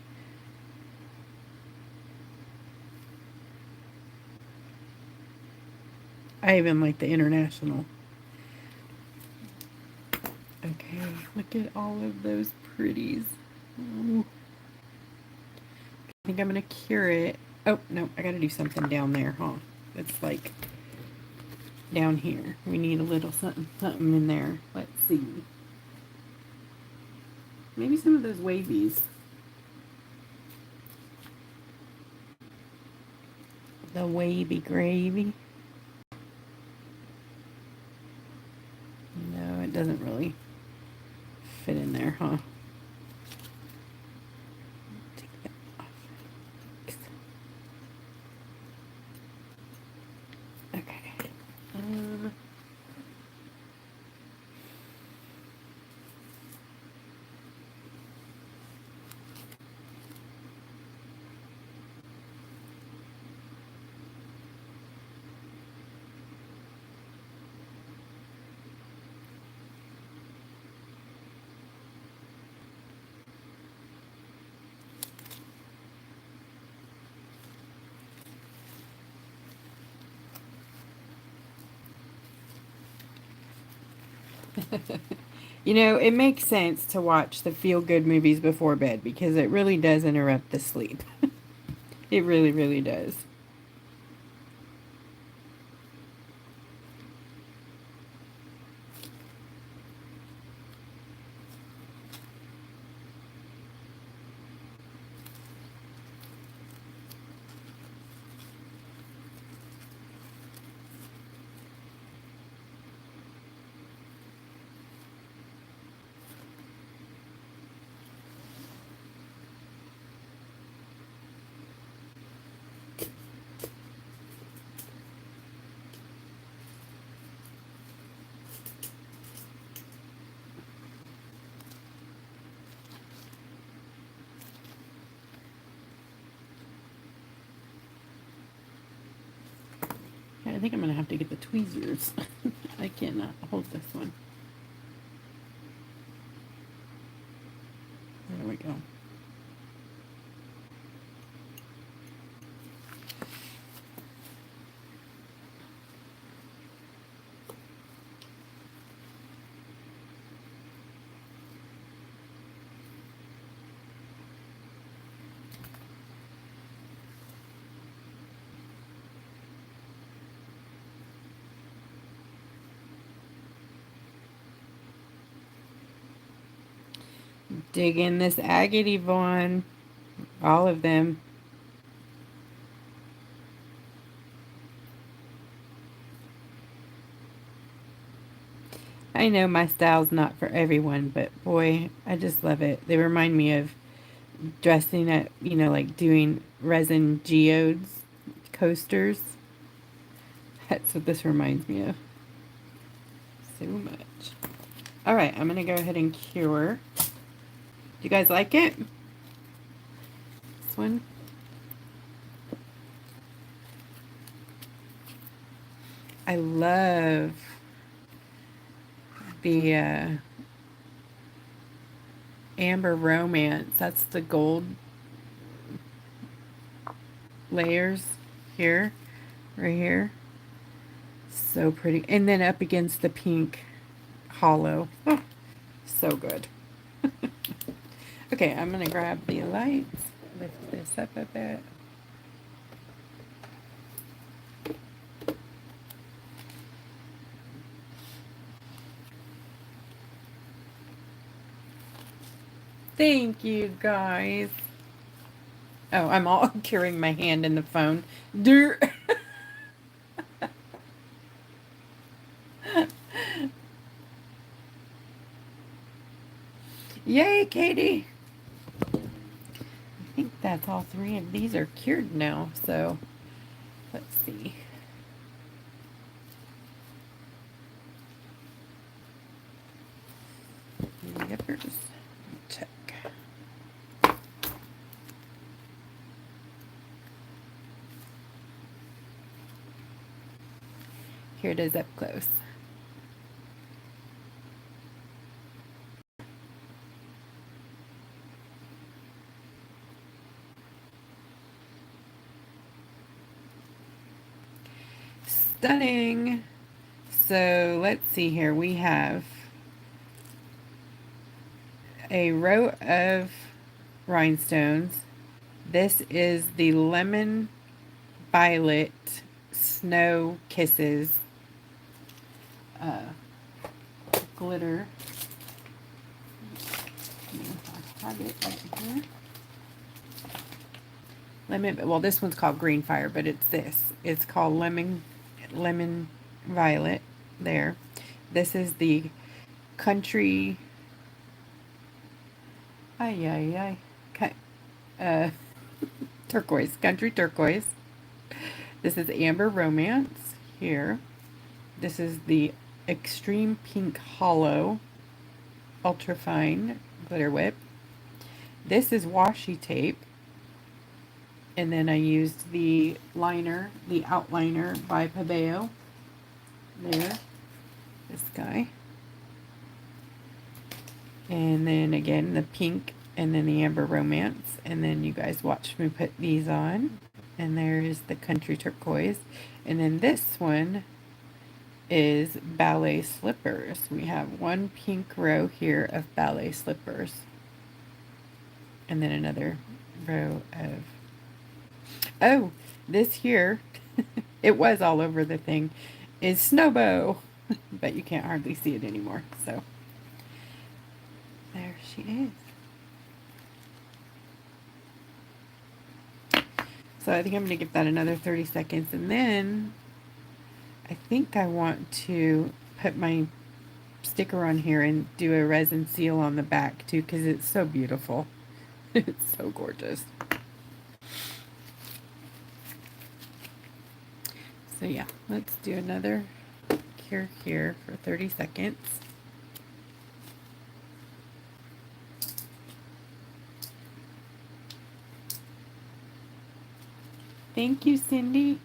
I even like the international. Okay, look at all of those pretties. Ooh. I think I'm gonna cure it. Oh, no, I gotta do something down there, huh? It's like down here. We need a little something in there. Let's see. Maybe some of those wavies. The wavy gravy. No, it doesn't really fit in there, huh? Take that off. Okay. You know, it makes sense to watch the feel-good movies before bed because it really does interrupt the sleep. It really, really does. think I'm going to have to get the tweezers. I cannot hold this one. There we go. Dig in this agate, Vaughn. All of them. I know my style's not for everyone, but boy, I just love it. They remind me of dressing at, you know, like doing resin geodes, coasters. That's what this reminds me of. So much. All right, I'm going to go ahead and cure. Do you guys like it? This one? I love the Amber Romance. That's the gold layers here, right here. So pretty. And then up against the pink hollow. Oh, so good. Okay, I'm going to grab the lights, lift this up a bit. Thank you, guys. Oh, I'm all carrying my hand in the phone. Yay, Katie. I think that's all three of these are cured now, so let's see. Yippers. Check. Here it is up close. Stunning. So let's see here. We have a row of rhinestones. This is the lemon violet snow kisses glitter. I have it right here. Lemon, well, this one's called Green Fire, but it's this. It's called lemon violet. There. This is the country. Turquoise, country turquoise. This is Amber Romance here. This is the extreme pink hollow ultra fine glitter whip. This is washi tape. And then I used the liner, the outliner by Pabeo. There. This guy. And then again the pink and then the Amber Romance. And then you guys watch me put these on. And there's the country turquoise. And then this one is ballet slippers. We have one pink row here of ballet slippers. And then another row of... Oh, this here, it was all over the thing, is Snowbow. But you can't hardly see it anymore. So, there she is. So I think I'm going to give that another 30 seconds. And then I think I want to put my sticker on here and do a resin seal on the back too, because it's so beautiful. It's so gorgeous. So yeah, let's do another cure here for 30 seconds. Thank you, Cindy.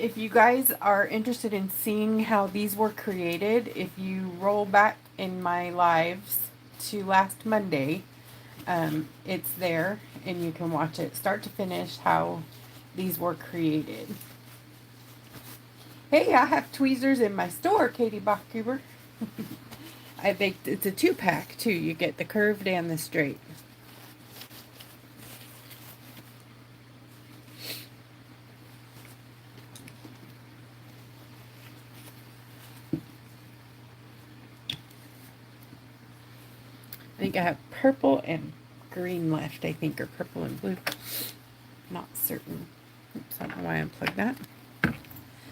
if you guys are interested in seeing how these were created, if you roll back in my lives to last Monday, it's there and you can watch it start to finish how these were created. Hey, I have tweezers in my store, Katie Bachhuber. I baked, it's a 2-pack too. You get the curved and the straight. I think I have purple and green left, I think, or purple and blue. Not certain. Oops, I don't know why I unplugged that.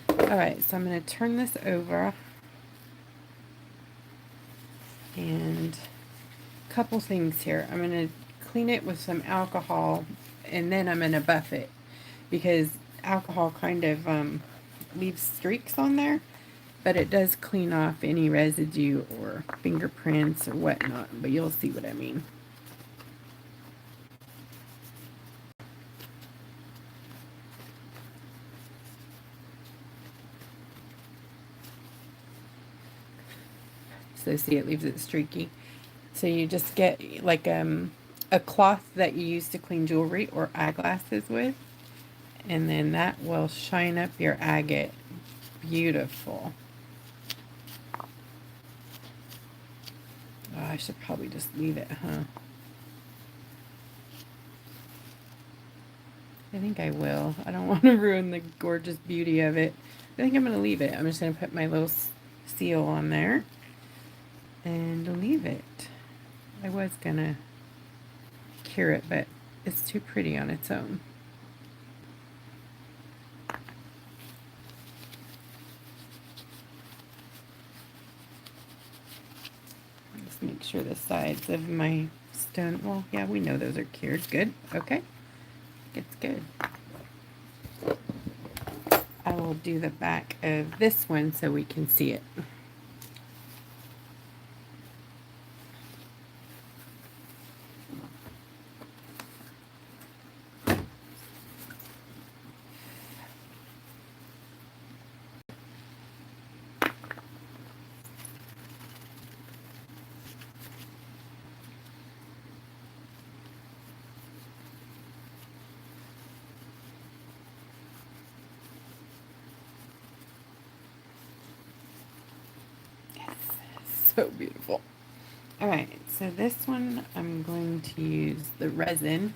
Alright, so I'm going to turn this over. And a couple things here. I'm going to clean it with some alcohol, and then I'm going to buff it. Because alcohol kind of leaves streaks on there. But it does clean off any residue or fingerprints or whatnot. But you'll see what I mean. So see, it leaves it streaky. So you just get like a cloth that you use to clean jewelry or eyeglasses with. And then that will shine up your agate. Beautiful. Oh, I should probably just leave it, huh? I think I will. I don't want to ruin the gorgeous beauty of it. I think I'm going to leave it. I'm just going to put my little seal on there and leave it. I was going to cure it, but it's too pretty on its own. Just make sure the sides of my stone, well, yeah, we know those are cured. Good. Okay. It's good. I will do the back of this one so we can see it. So beautiful. Alright, so this one I'm going to use the resin.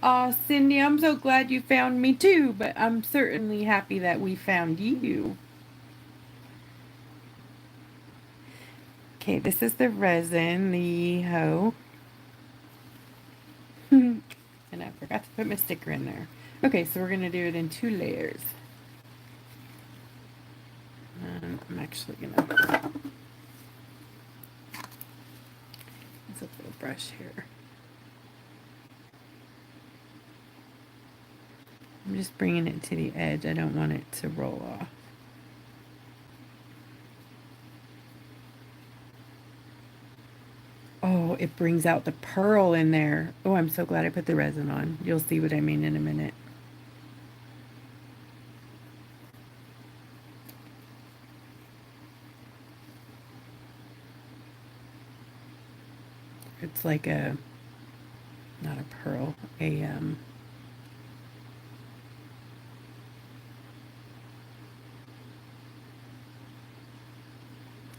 Aw, Cindy, I'm so glad you found me too, but I'm certainly happy that we found you. Okay, this is the resin, the hoe. And I forgot to put my sticker in there. Okay, so we're going to do it in 2 layers. I'm actually going to... There's a little brush here. I'm just bringing it to the edge. I don't want it to roll off. Oh, it brings out the pearl in there. Oh, I'm so glad I put the resin on. You'll see what I mean in a minute. It's like a, not a pearl,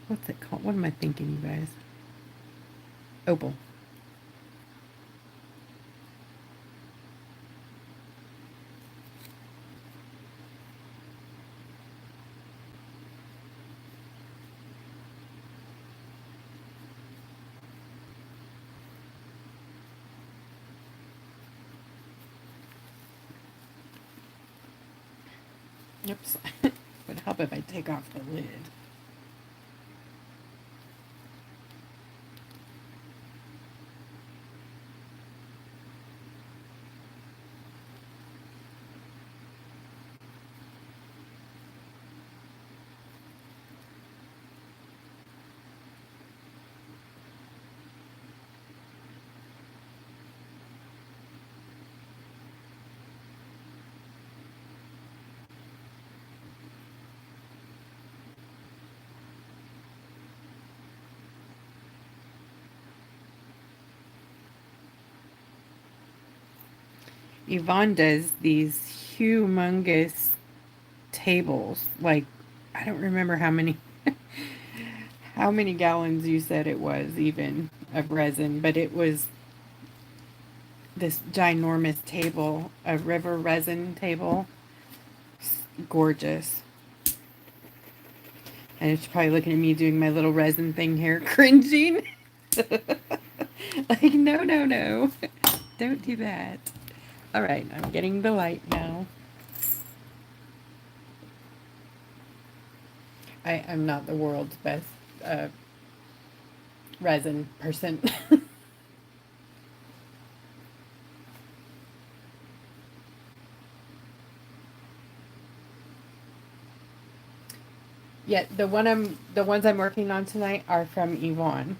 what's it called? What am I thinking, you guys? Opal. Oops. Would help if I take off the lid. Yvonne does these humongous tables. Like, I don't remember how many how many gallons you said it was even of resin, but it was this ginormous table, a river resin table. Gorgeous. And she's probably looking at me doing my little resin thing here, cringing. Like, no, no, no. Don't do that. All right, I'm getting the light now. I'm not the world's best resin person. Yet the ones I'm working on tonight are from Yvonne.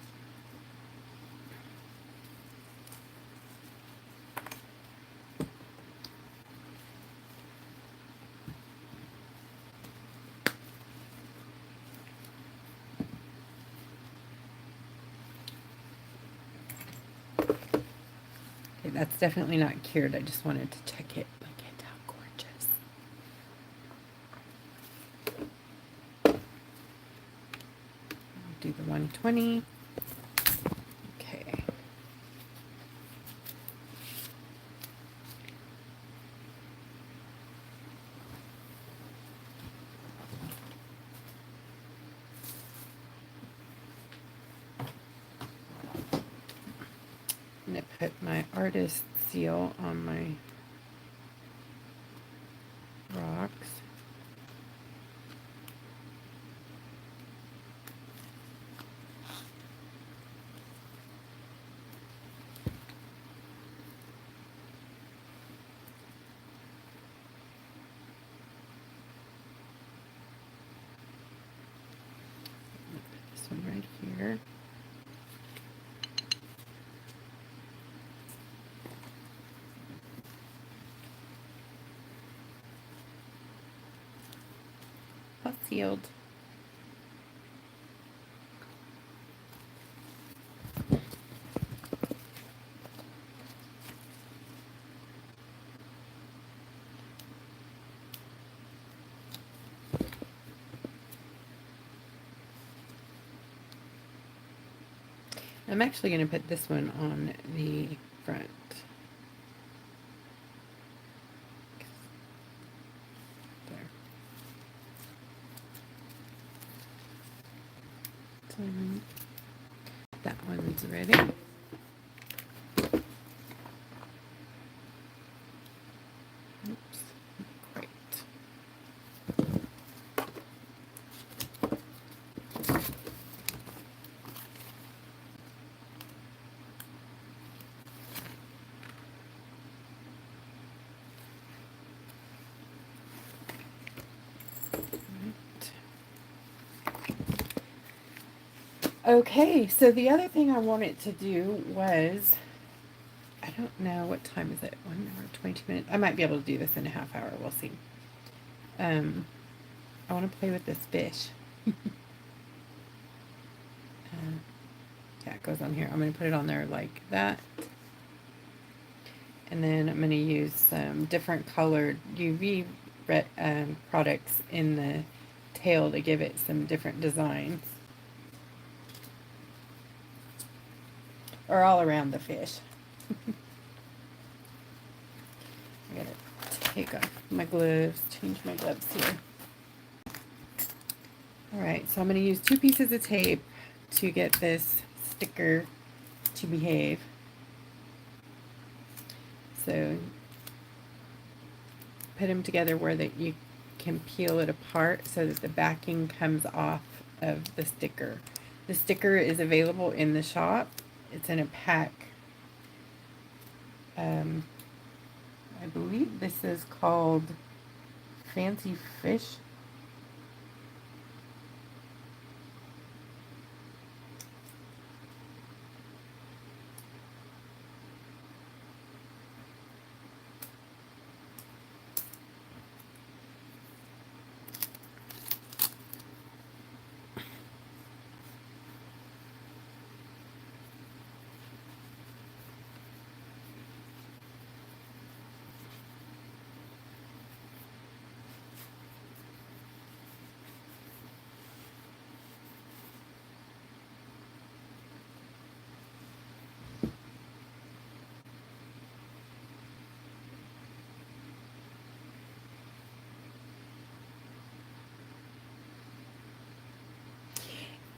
Okay, that's definitely not cured. I just wanted to check it. Look at how gorgeous. I'll do the 120. Okay. I'm going to put my artist seal on my rocks. Put this one right here. All sealed. I'm actually going to put this one on the front. There. So that one's ready. Oops, great. Okay, so the other thing I wanted to do was, I don't know, what time is it? 1 hour, 22 minutes. I might be able to do this in a half hour. We'll see. I want to play with this fish. Yeah, it goes on here. I'm going to put it on there like that. And then I'm going to use some different colored UV products in the tail to give it some different designs. Or all around the fish. I gotta take off my gloves, change my gloves here. Alright, so I'm going to use 2 pieces of tape to get this sticker to behave. So put them together where that you can peel it apart so that the backing comes off of the sticker. The sticker is available in the shop. It's in a pack. I believe this is called Fancy Fish.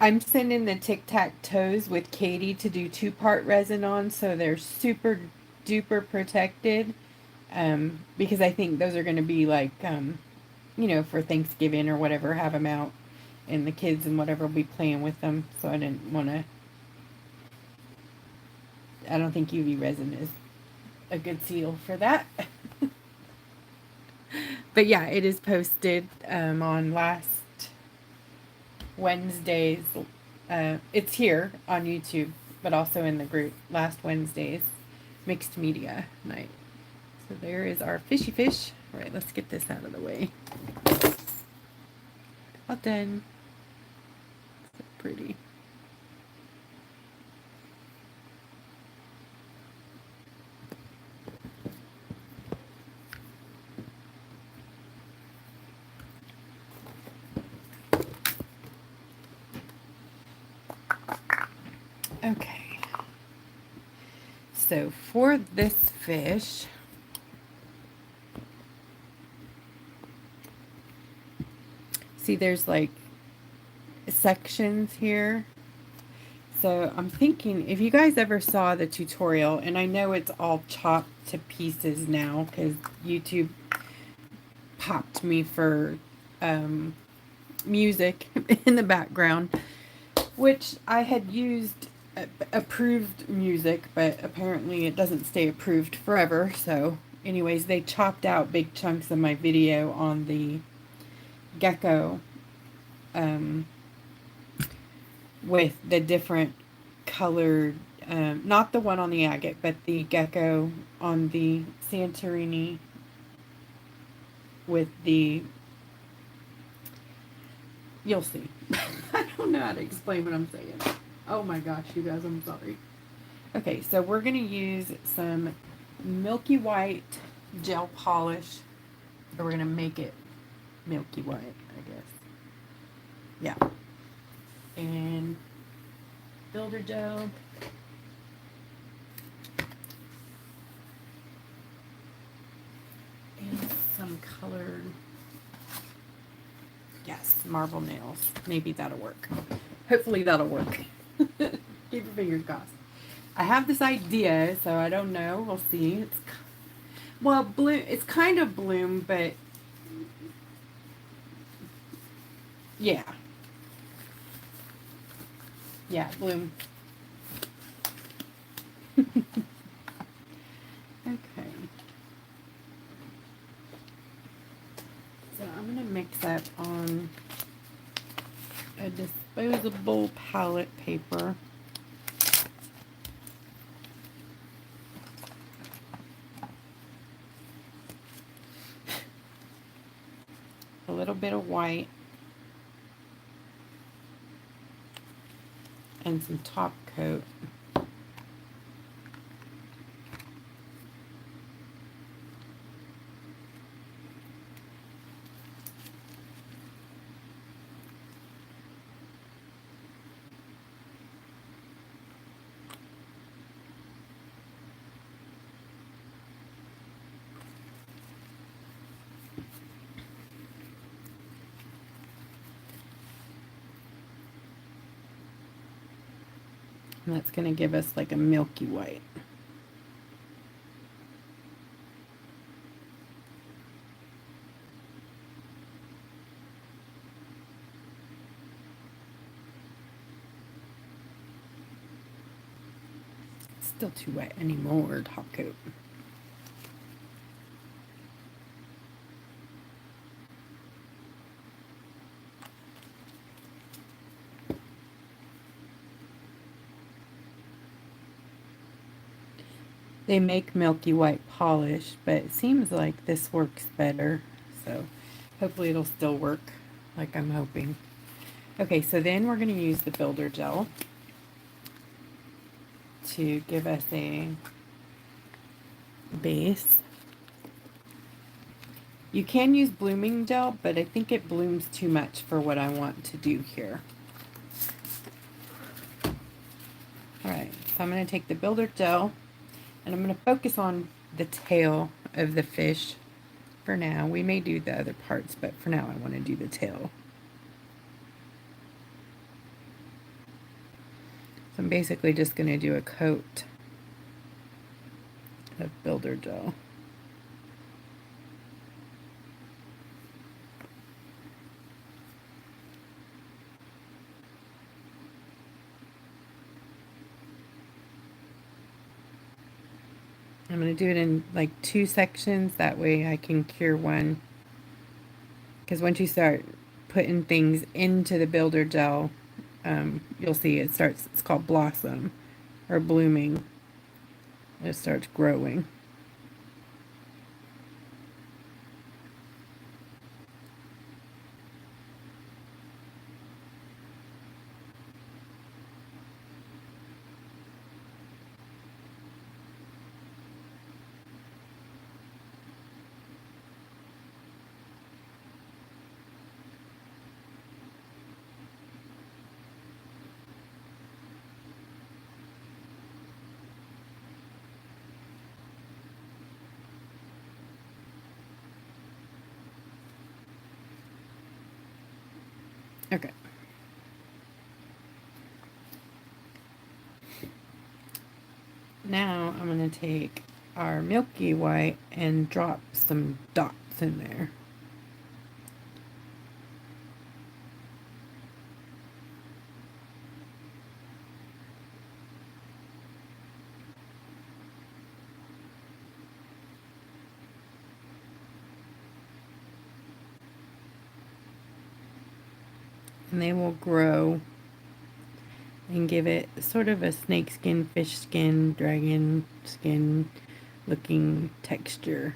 I'm sending the Tic Tac Toes with Katie to do 2-part resin on, so they're super duper protected. Because I think those are going to be like, you know, for Thanksgiving or whatever, have them out, and the kids and whatever will be playing with them. So I didn't want to. I don't think UV resin is a good seal for that. But yeah, it is posted on last Wednesday's. It's here on YouTube, but also in the group last Wednesday's mixed media night. So there is our fishy fish. All right, let's get this out of the way. All done. So pretty. Okay. So for this fish, see there's like sections here. So I'm thinking, if you guys ever saw the tutorial, and I know it's all chopped to pieces now because YouTube popped me for music in the background, which I had used approved music, but apparently it doesn't stay approved forever. So anyways, they chopped out big chunks of my video on the gecko with the different colored, not the one on the agate, but the gecko on the Santorini with the, you'll see. I don't know how to explain what I'm saying. Oh my gosh, you guys, I'm sorry. Okay, so we're going to use some milky white gel polish. Or we're going to make it milky white, I guess. Yeah. And builder gel. And some colored, yes, marble nails. Maybe that'll work. Hopefully that'll work. Keep your fingers crossed. I have this idea, so I don't know. We'll see. It's, well, bloom. It's kind of bloom, but yeah. Yeah, bloom. Okay. So I'm going to mix up on a disposable palette paper. A little bit of white. And some top coat. And that's going to give us like a milky white. It's still too wet anymore, top coat. They make milky white polish, but it seems like this works better. So hopefully it'll still work like I'm hoping. Okay, so then we're going to use the builder gel to give us a base. You can use blooming gel, but I think it blooms too much for what I want to do here. Alright, so I'm going to take the builder gel and I'm going to focus on the tail of the fish for now. We may do the other parts, but for now I want to do the tail. So I'm basically just going to do a coat of builder gel. I'm going to do it in like 2 sections. That way I can cure one. Because once you start putting things into the builder gel, you'll see it starts, it's called blossom or blooming. It starts growing. Okay. Now I'm going to take our milky white and drop some dots in there. And they will grow and give it sort of a snake skin, fish skin, dragon skin looking texture.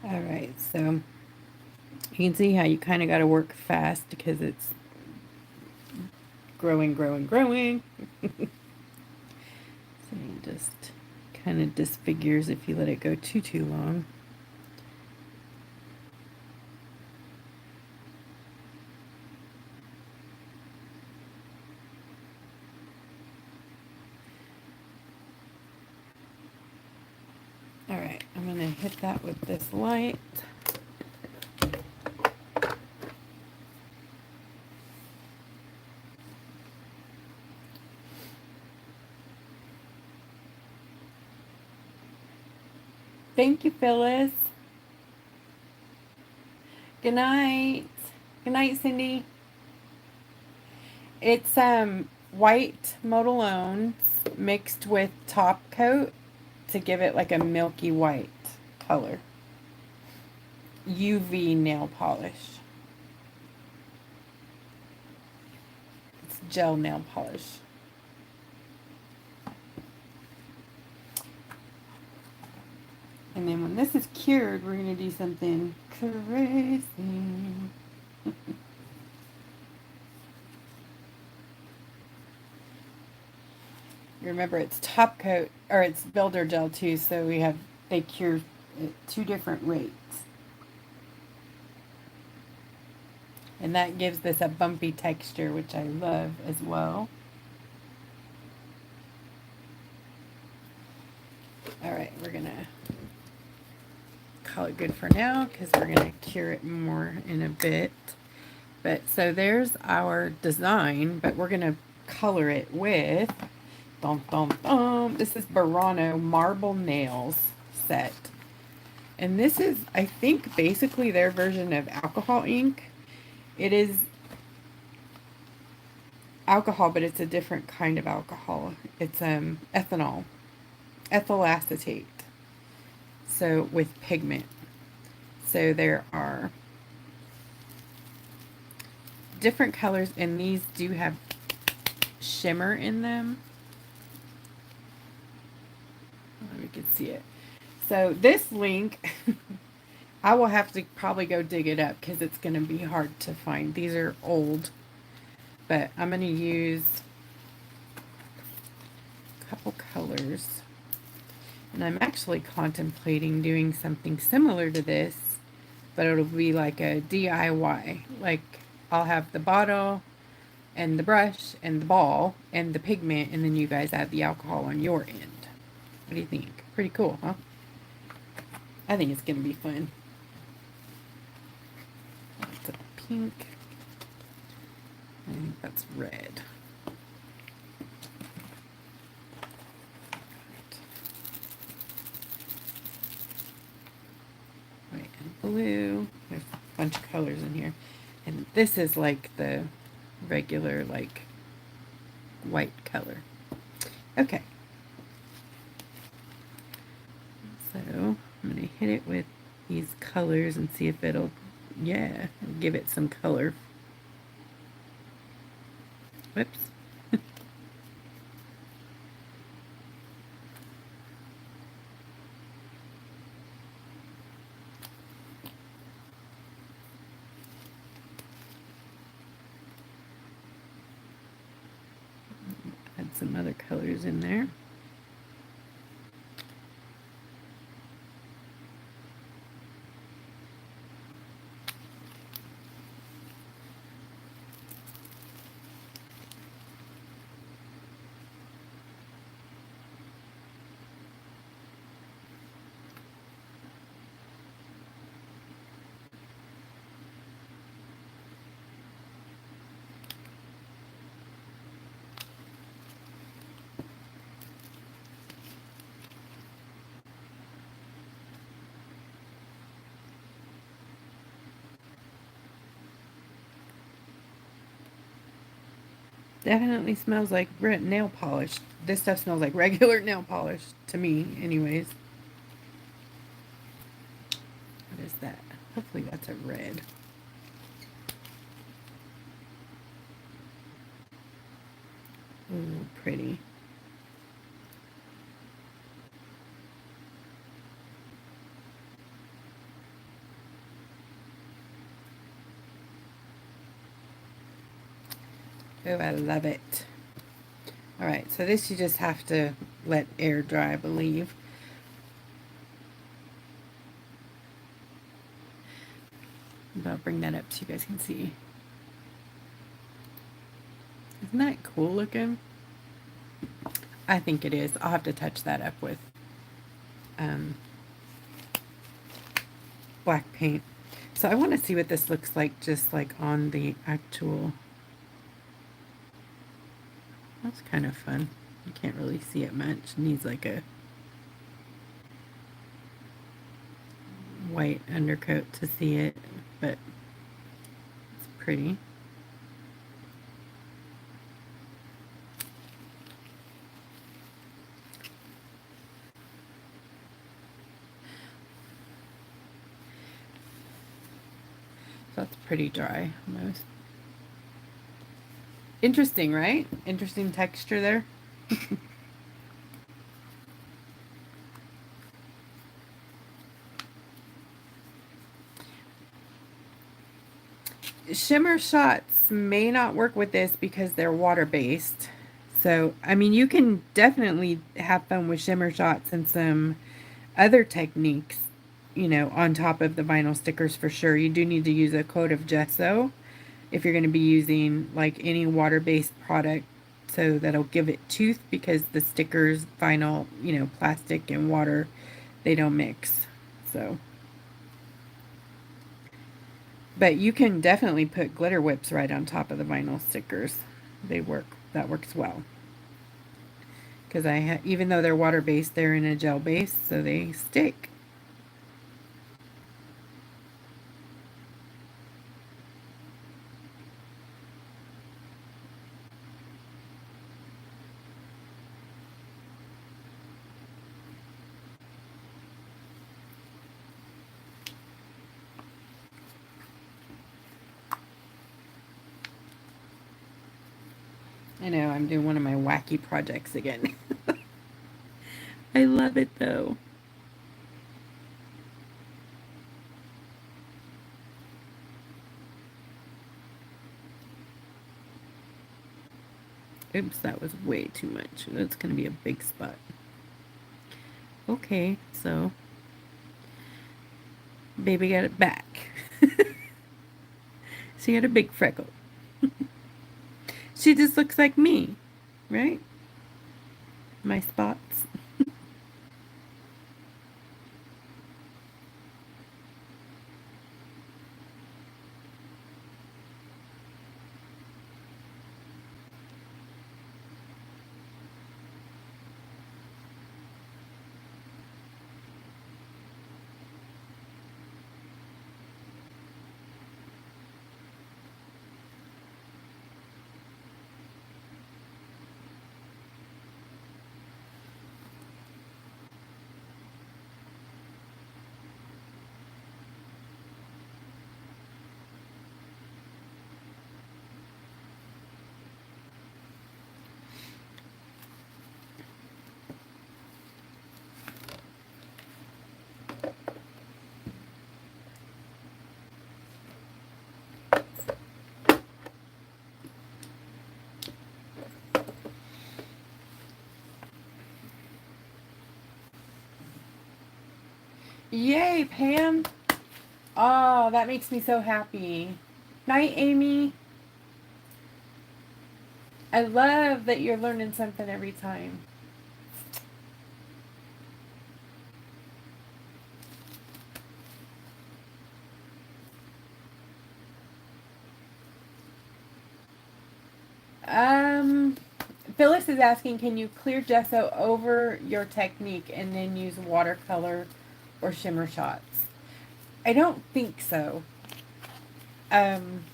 All right, so you can see how you kind of got to work fast because it's growing, growing, growing. So you just kind of disfigures if you let it go too long. All right, I'm going to hit that with this light. Thank you, Phyllis. Good night. Good night, Cindy. It's white modelones mixed with top coat to give it like a milky white color. UV nail polish. It's gel nail polish. And then when this is cured, we're going to do something crazy. Remember, it's top coat, or it's builder gel too, so they cure at 2 different rates. And that gives this a bumpy texture, which I love as well. All right, we're going to call it good for now because we're going to cure it more in a bit. But so there's our design, but we're going to color it with, this is Burano Marble Nails set. And this is, I think, basically their version of alcohol ink. It is alcohol, but it's a different kind of alcohol. It's ethanol, ethyl acetate. So with pigment. So there are different colors, and these do have shimmer in them. We can see it. So this link, I will have to probably go dig it up because it's going to be hard to find. These are old, but I'm going to use a couple colors. And I'm actually contemplating doing something similar to this, but it'll be like a DIY. Like I'll have the bottle and the brush and the ball and the pigment, and then you guys add the alcohol on your end. What do you think? Pretty cool, huh? I think it's going to be fun. That's a pink. I think that's red. White and blue. There's a bunch of colors in here. And this is like the regular, like, white color. Okay. So I'm going to hit it with these colors and see if it'll, yeah, give it some color. Whoops. Add some other colors in there. Definitely smells like nail polish. This stuff smells like regular nail polish to me, anyways. What is that? Hopefully that's a red. Ooh, pretty. Oh, I love it. Alright, so this you just have to let air dry, I believe. But I'll bring that up so you guys can see. Isn't that cool looking? I think it is. I'll have to touch that up with black paint. So I want to see what this looks like just like on the actual. That's kind of fun. You can't really see it much. It needs like a white undercoat to see it, but it's pretty. So that's pretty dry almost. Interesting, right? Interesting texture there. Shimmer shots may not work with this because they're water-based. So, I mean, you can definitely have fun with shimmer shots and some other techniques, you know, on top of the vinyl stickers for sure. You do need to use a coat of gesso if you're going to be using like any water-based product, so that'll give it tooth, because the stickers, vinyl, you know, plastic and water, they don't mix. So, but you can definitely put glitter whips right on top of the vinyl stickers. They work. That works well. Because even though they're water-based, they're in a gel base, so they stick. I know, I'm doing one of my wacky projects again. I love it though. Oops, that was way too much. That's going to be a big spot. Okay, so baby got it back. She got a big freckle. She just looks like me, right? My spots. Yay, Pam. Oh, that makes me so happy. Night, Amy. I love that you're learning something every time. Um, Phyllis is asking, can you clear gesso over your technique and then use watercolor or shimmer shots? I don't think so. Um,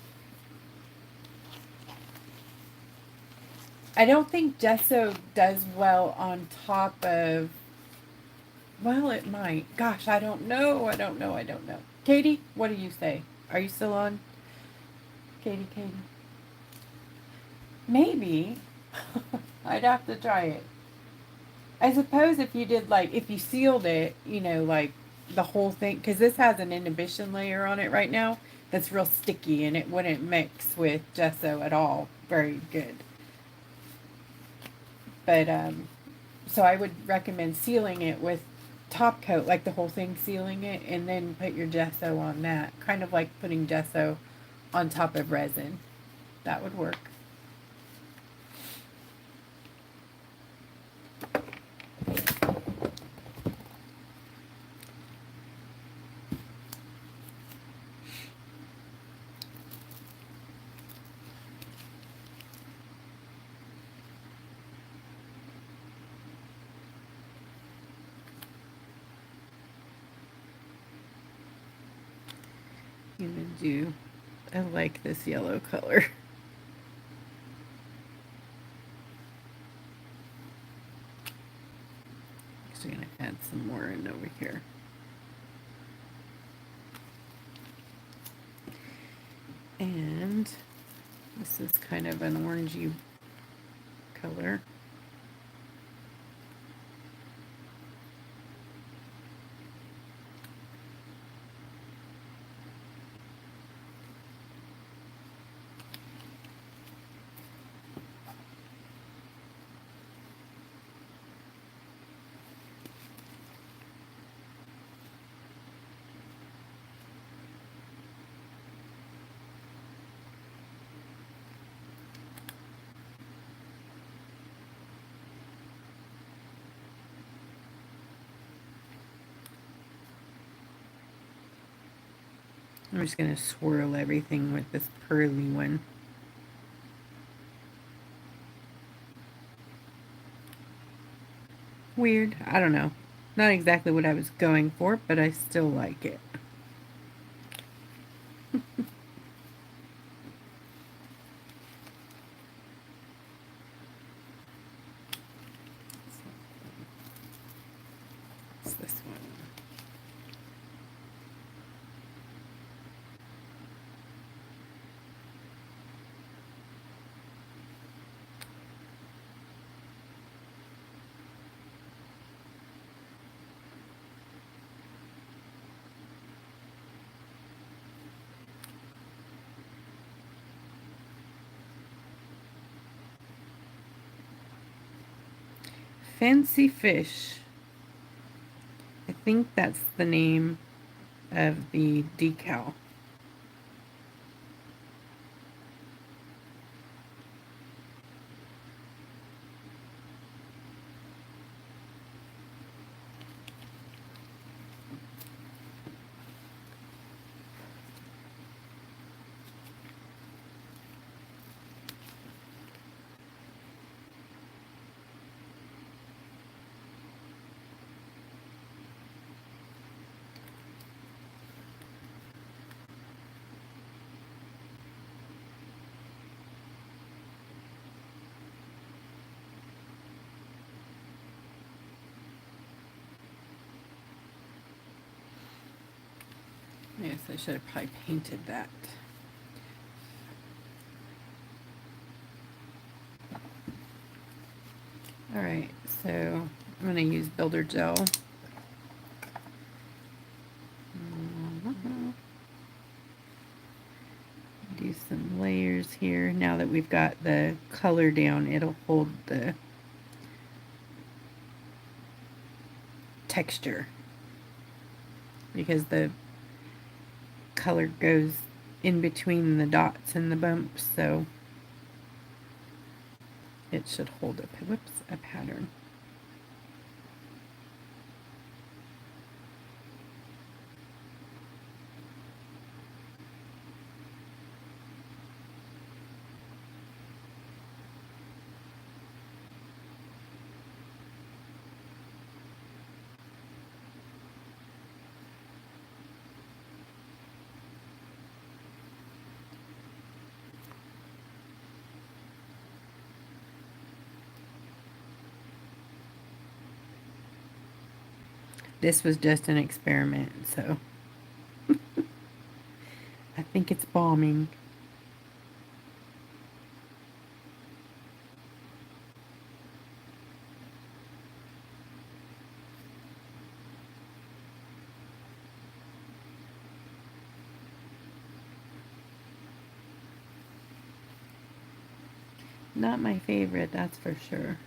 I don't think gesso does well on top of. Well, it might. Gosh, I don't know. I don't know. I don't know. Katie, what do you say? Are you still on? Katie. Maybe. I'd have to try it. I suppose if you did like, if you sealed it, you know, like the whole thing, because this has an inhibition layer on it right now that's real sticky and it wouldn't mix with gesso at all very good. But, so I would recommend sealing it with top coat, like the whole thing, sealing it, and then put your gesso on that. Kind of like putting gesso on top of resin. That would work. I'm gonna do, I like this yellow color. Actually gonna add some more in over here. And this is kind of an orangey color. I'm just going to swirl everything with this pearly one. Weird. I don't know. Not exactly what I was going for, but I still like it. It's this one. Fancy Fish. I think that's the name of the decal. Yes, I should have probably painted that. Alright, so I'm going to use Builder Gel. Do some layers here. Now that we've got the color down, it'll hold the texture, because the color goes in between the dots and the bumps, so it should hold a pattern. This was just an experiment, so I think it's bombing. Not my favorite, that's for sure.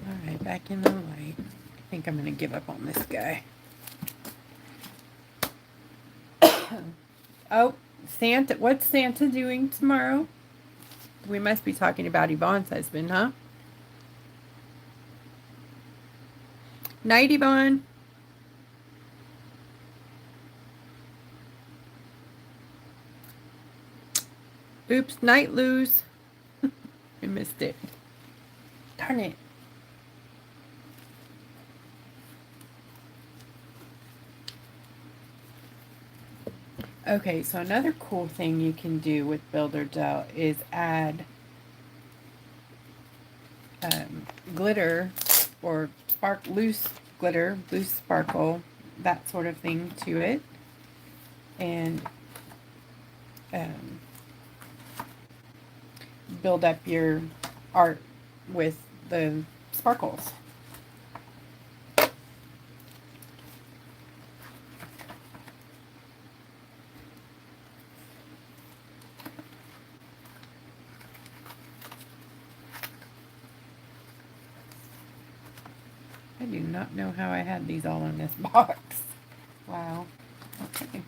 Alright, back in the light. I think I'm going to give up on this guy. Oh, Santa. What's Santa doing tomorrow? We must be talking about Yvonne's husband, huh? Night, Yvonne. Oops, night, lose. I missed it. Darn it. Okay, so another cool thing you can do with Builder Gel is add glitter or loose glitter, loose sparkle, that sort of thing to it, and build up your art with the sparkles. I do not know how I had these all in this box. Wow. Okay.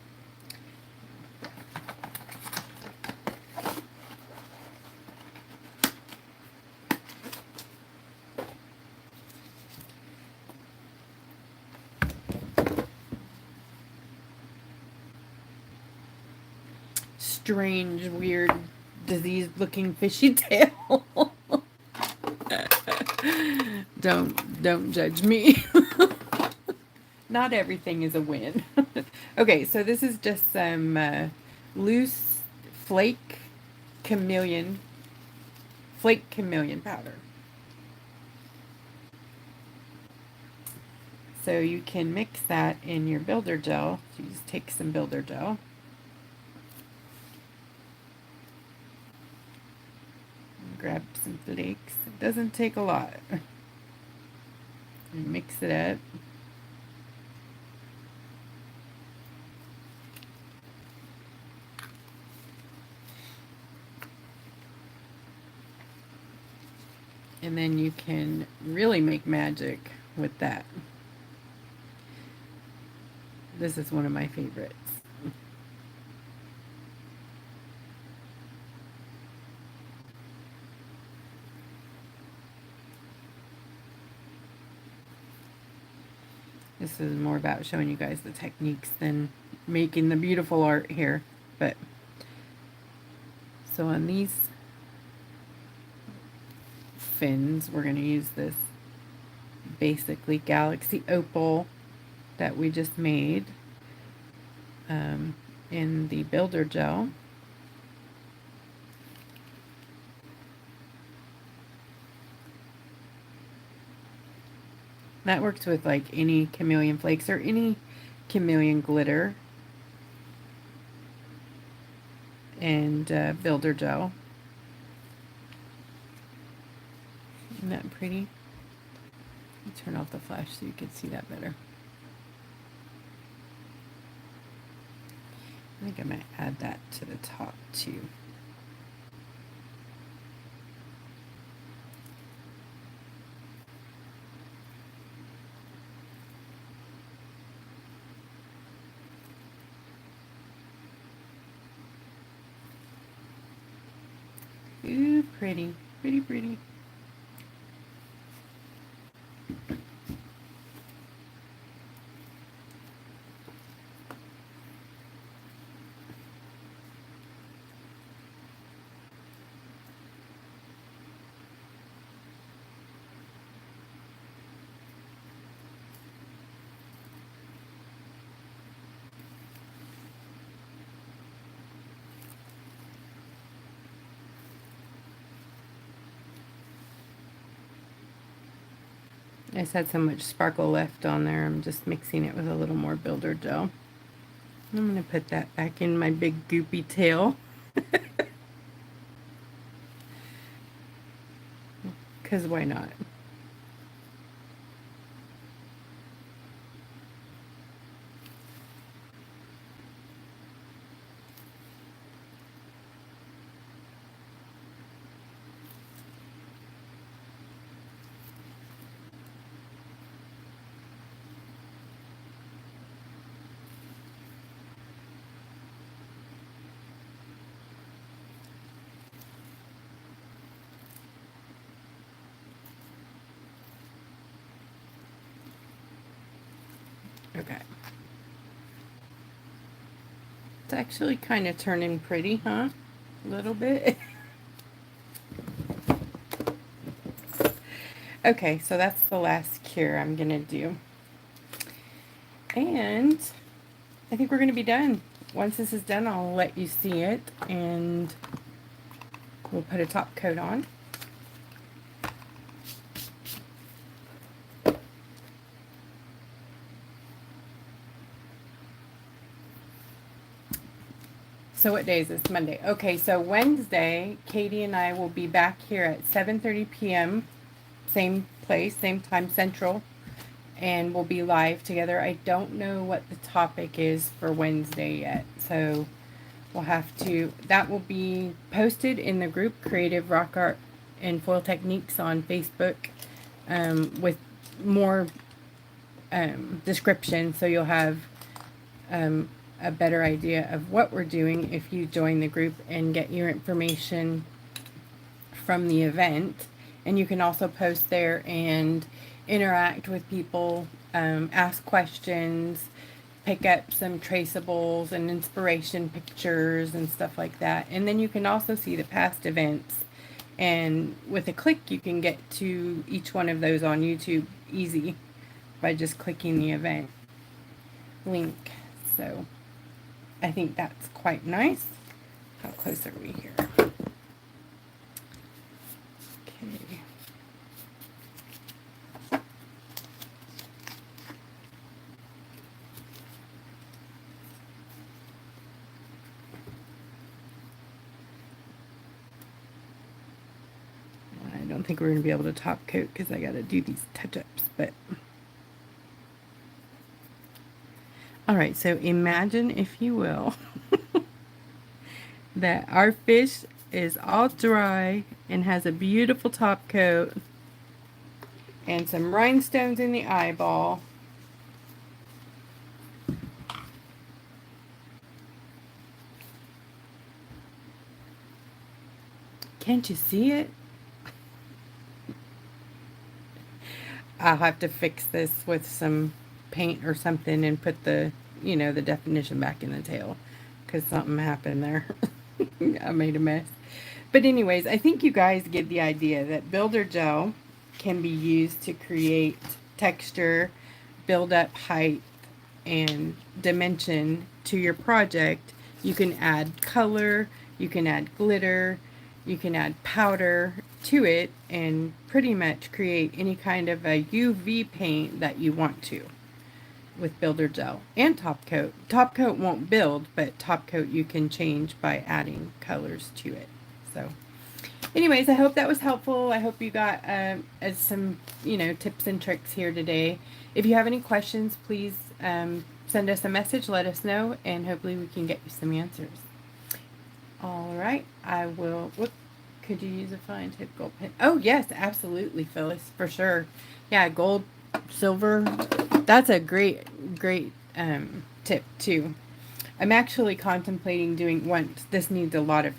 strange, weird, diseased-looking fishy tail. Don't judge me. Not everything is a win. Okay, so this is just some loose flake chameleon powder. So you can mix that in your builder gel. So you just take some builder gel. Grab some flakes. It doesn't take a lot. And mix it up. And then you can really make magic with that. This is one of my favorites. This is more about showing you guys the techniques than making the beautiful art here. But so on these fins, we're going to use this basically galaxy opal that we just made in the builder gel. That works with like any chameleon flakes or any chameleon glitter and builder gel. Isn't that pretty? Let me turn off the flash so you can see that better. I think I might add that to the top too. Ooh, pretty, pretty, pretty. I just had so much sparkle left on there. I'm just mixing it with a little more builder gel. I'm going to put that back in my big goopy tail. Because why not? Okay. It's actually kind of turning pretty, huh? A little bit. Okay, so that's the last cure I'm going to do. And I think we're going to be done. Once this is done, I'll let you see it, and we'll put a top coat on. So what day is this? Monday. Okay, so Wednesday, Katie and I will be back here at 7:30 p.m. Same place, same time, Central. And we'll be live together. I don't know what the topic is for Wednesday yet. So we'll have to, that will be posted in the group Creative Rock Art and Foil Techniques on Facebook with more description. So you'll have a better idea of what we're doing if you join the group and get your information from the event. And you can also post there and interact with people, ask questions, pick up some traceables and inspiration pictures and stuff like that. And then you can also see the past events. And with a click, you can get to each one of those on YouTube easy by just clicking the event link. So I think that's quite nice. How close are we here? Okay. I don't think we're going to be able to top coat because I got to do these touch-ups, but all right, so imagine, if you will, that our fish is all dry and has a beautiful top coat and some rhinestones in the eyeball. Can't you see it? I'll have to fix this with some paint or something and put the, you know, the definition back in the tail because something happened there. I made a mess. But anyways, I think you guys get the idea that builder gel can be used to create texture, build up height, and dimension to your project. You can add color, you can add glitter, you can add powder to it, and pretty much create any kind of a UV paint that you want to with builder gel and top coat. Top coat won't build, but top coat you can change by adding colors to it. So anyways, I hope that was helpful. I hope you got some, you know, tips and tricks here today. If you have any questions, please send us a message, let us know, and hopefully we can get you some answers. All right, I will. Whoop, could you use a fine tip gold pen? Oh yes, absolutely, Phyllis, for sure. Yeah, gold, silver. That's a great tip too. I'm actually contemplating doing once. This needs a lot of,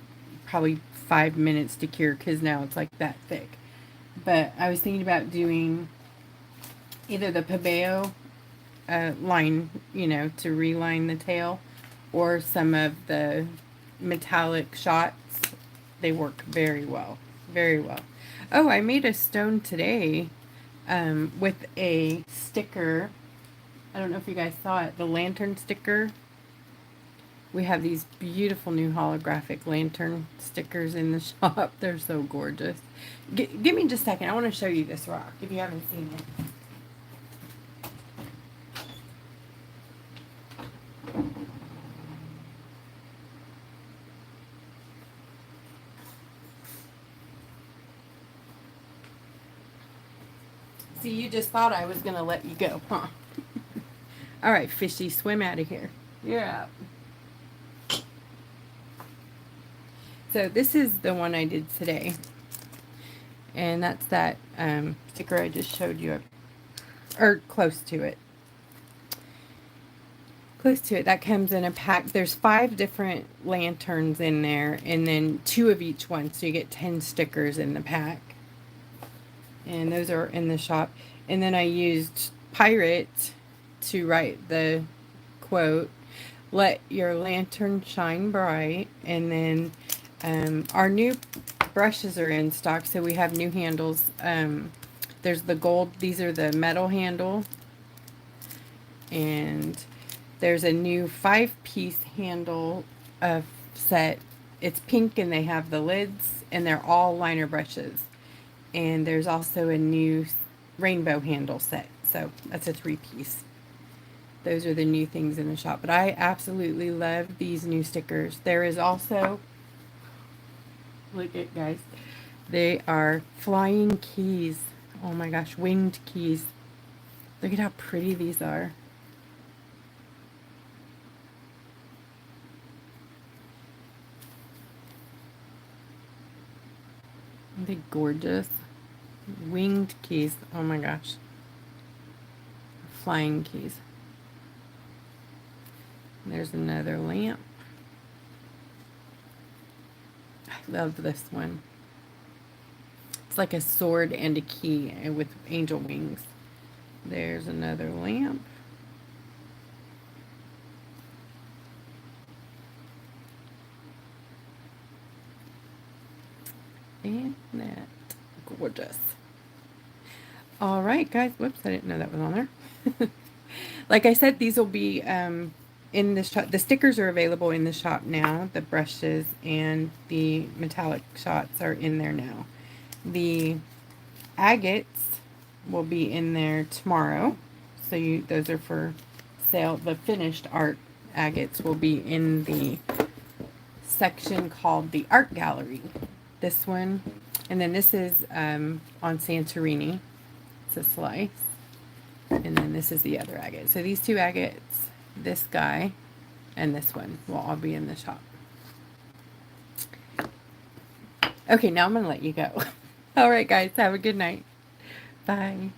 probably 5 minutes to cure because now it's like that thick. But I was thinking about doing either the Pabeo line, you know, to reline the tail, or some of the metallic shots. They work very well, very well. Oh, I made a stone today with a sticker. I don't know if you guys saw it, the lantern sticker. We have these beautiful new holographic lantern stickers in the shop. They're so gorgeous. Give me just a second. I want to show you this rock if you haven't seen it. See, you just thought I was going to let you go, huh? All right, fishy, swim out of here. You're out. So this is the one I did today. And that's that sticker I just showed you. Or close to it. Close to it. That comes in a pack. There's 5 different lanterns in there. And then 2 of each one. So you get 10 stickers in the pack. And those are in the shop. And then I used Pirate to write the quote, "Let your lantern shine bright." And then our new brushes are in stock, so we have new handles. There's the gold, these are the metal handle, and there's a new 5-piece handle set. It's pink and they have the lids, and they're all liner brushes. And there's also a new rainbow handle set, so that's a 3-piece. Those are the new things in the shop, but I absolutely love these new stickers. There is also, look at guys, they are flying keys. Oh my gosh, winged keys. Look at how pretty these are. Aren't they gorgeous? Winged keys. Oh my gosh. Flying keys. There's another lamp. I love this one. It's like a sword and a key with angel wings. There's another lamp. gorgeous. All right, guys. Whoops, I didn't know that was on there. Like I said, these will be in the shop. The stickers are available in the shop now. The brushes and the metallic shots are in there now. The agates will be in there tomorrow. So those are for sale. The finished art agates will be in the section called the art gallery. This one, and then this is on Santorini. It's a slice, and then this is the other agate. So these two agates, this guy and this one, will all be in the shop. Okay, now I'm gonna let you go. All right, guys, have a good night. Bye.